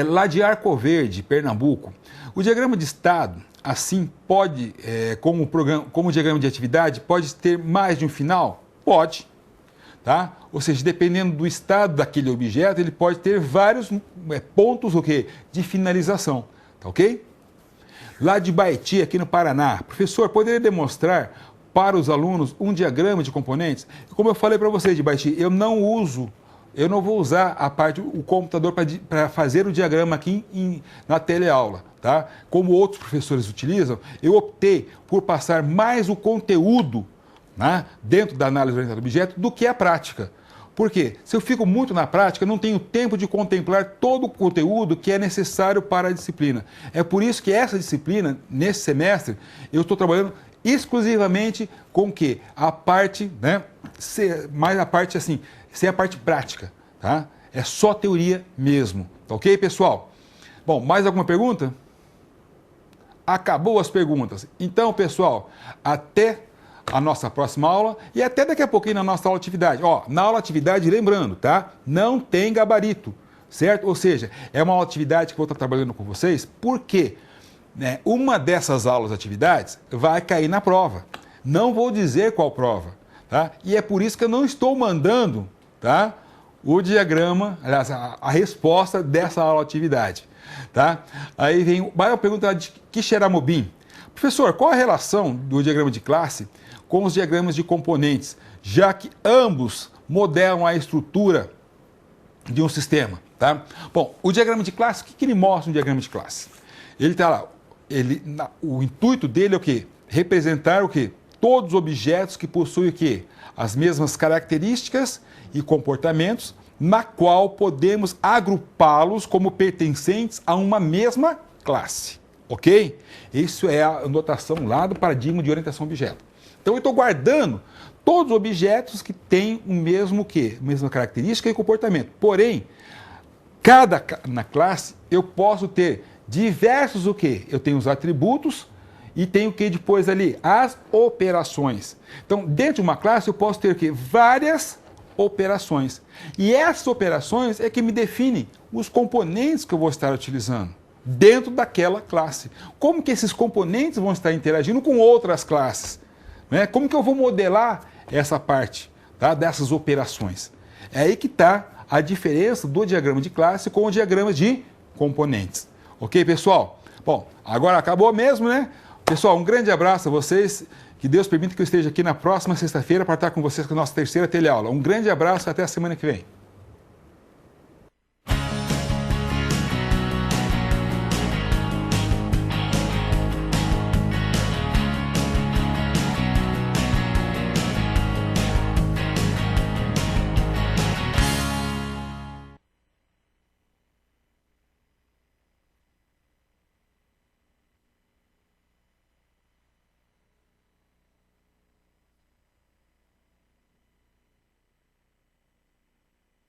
Lá de Arco Verde, Pernambuco, o diagrama de estado, assim, pode, como o diagrama de atividade, pode ter mais de um final? Pode. Tá? Ou seja, dependendo do estado daquele objeto, ele pode ter vários pontos de finalização. Tá ok? Lá de Baeti, aqui no Paraná, professor, poderia demonstrar para os alunos um diagrama de componentes? Como eu falei para vocês de Baeti, eu não vou usar o computador para fazer o diagrama aqui na teleaula. Tá? Como outros professores utilizam, eu optei por passar mais o conteúdo, né, dentro da análise orientada a objeto do que a prática. Por quê? Se eu fico muito na prática, eu não tenho tempo de contemplar todo o conteúdo que é necessário para a disciplina. É por isso que essa disciplina, nesse semestre, eu estou trabalhando exclusivamente com o quê? A parte, né, mais a parte assim, sem a parte prática, tá? É só teoria mesmo, tá ok, pessoal? Bom, mais alguma pergunta? Acabou as perguntas. Então, pessoal, até a nossa próxima aula e até daqui a pouquinho na nossa aula de atividade. Na aula de atividade, lembrando, tá? Não tem gabarito, certo? Ou seja, é uma aula de atividade que eu vou estar trabalhando com vocês, porque uma dessas aulas de atividades vai cair na prova. Não vou dizer qual prova, tá? E é por isso que eu não estou mandando, tá, o diagrama, aliás, a resposta dessa aula de atividade, tá? Aí vem a pergunta de Kisheramobim. Professor, qual a relação do diagrama de classe com os diagramas de componentes, já que ambos modelam a estrutura de um sistema, tá? Bom, o diagrama de classe, o que ele mostra no diagrama de classe? Ele está lá, o intuito dele é o quê? Representar o quê? Todos os objetos que possuem o quê? As mesmas características e comportamentos, na qual podemos agrupá-los como pertencentes a uma mesma classe, ok? Isso é a notação lá do paradigma de orientação a objeto. Então, eu estou guardando todos os objetos que têm o mesmo quê? A mesma característica e comportamento. Porém, na classe, eu posso ter diversos o quê? Eu tenho os atributos e tenho o que depois ali? As operações. Então, dentro de uma classe, eu posso ter o quê? Várias operações. E essas operações é que me definem os componentes que eu vou estar utilizando dentro daquela classe. Como que esses componentes vão estar interagindo com outras classes? Né? Como que eu vou modelar essa parte, tá, dessas operações? É aí que está a diferença do diagrama de classe com o diagrama de componentes. Ok, pessoal? Bom, agora acabou mesmo, né? Pessoal, um grande abraço a vocês. Que Deus permita que eu esteja aqui na próxima sexta-feira para estar com vocês com a nossa terceira teleaula. Um grande abraço e até a semana que vem.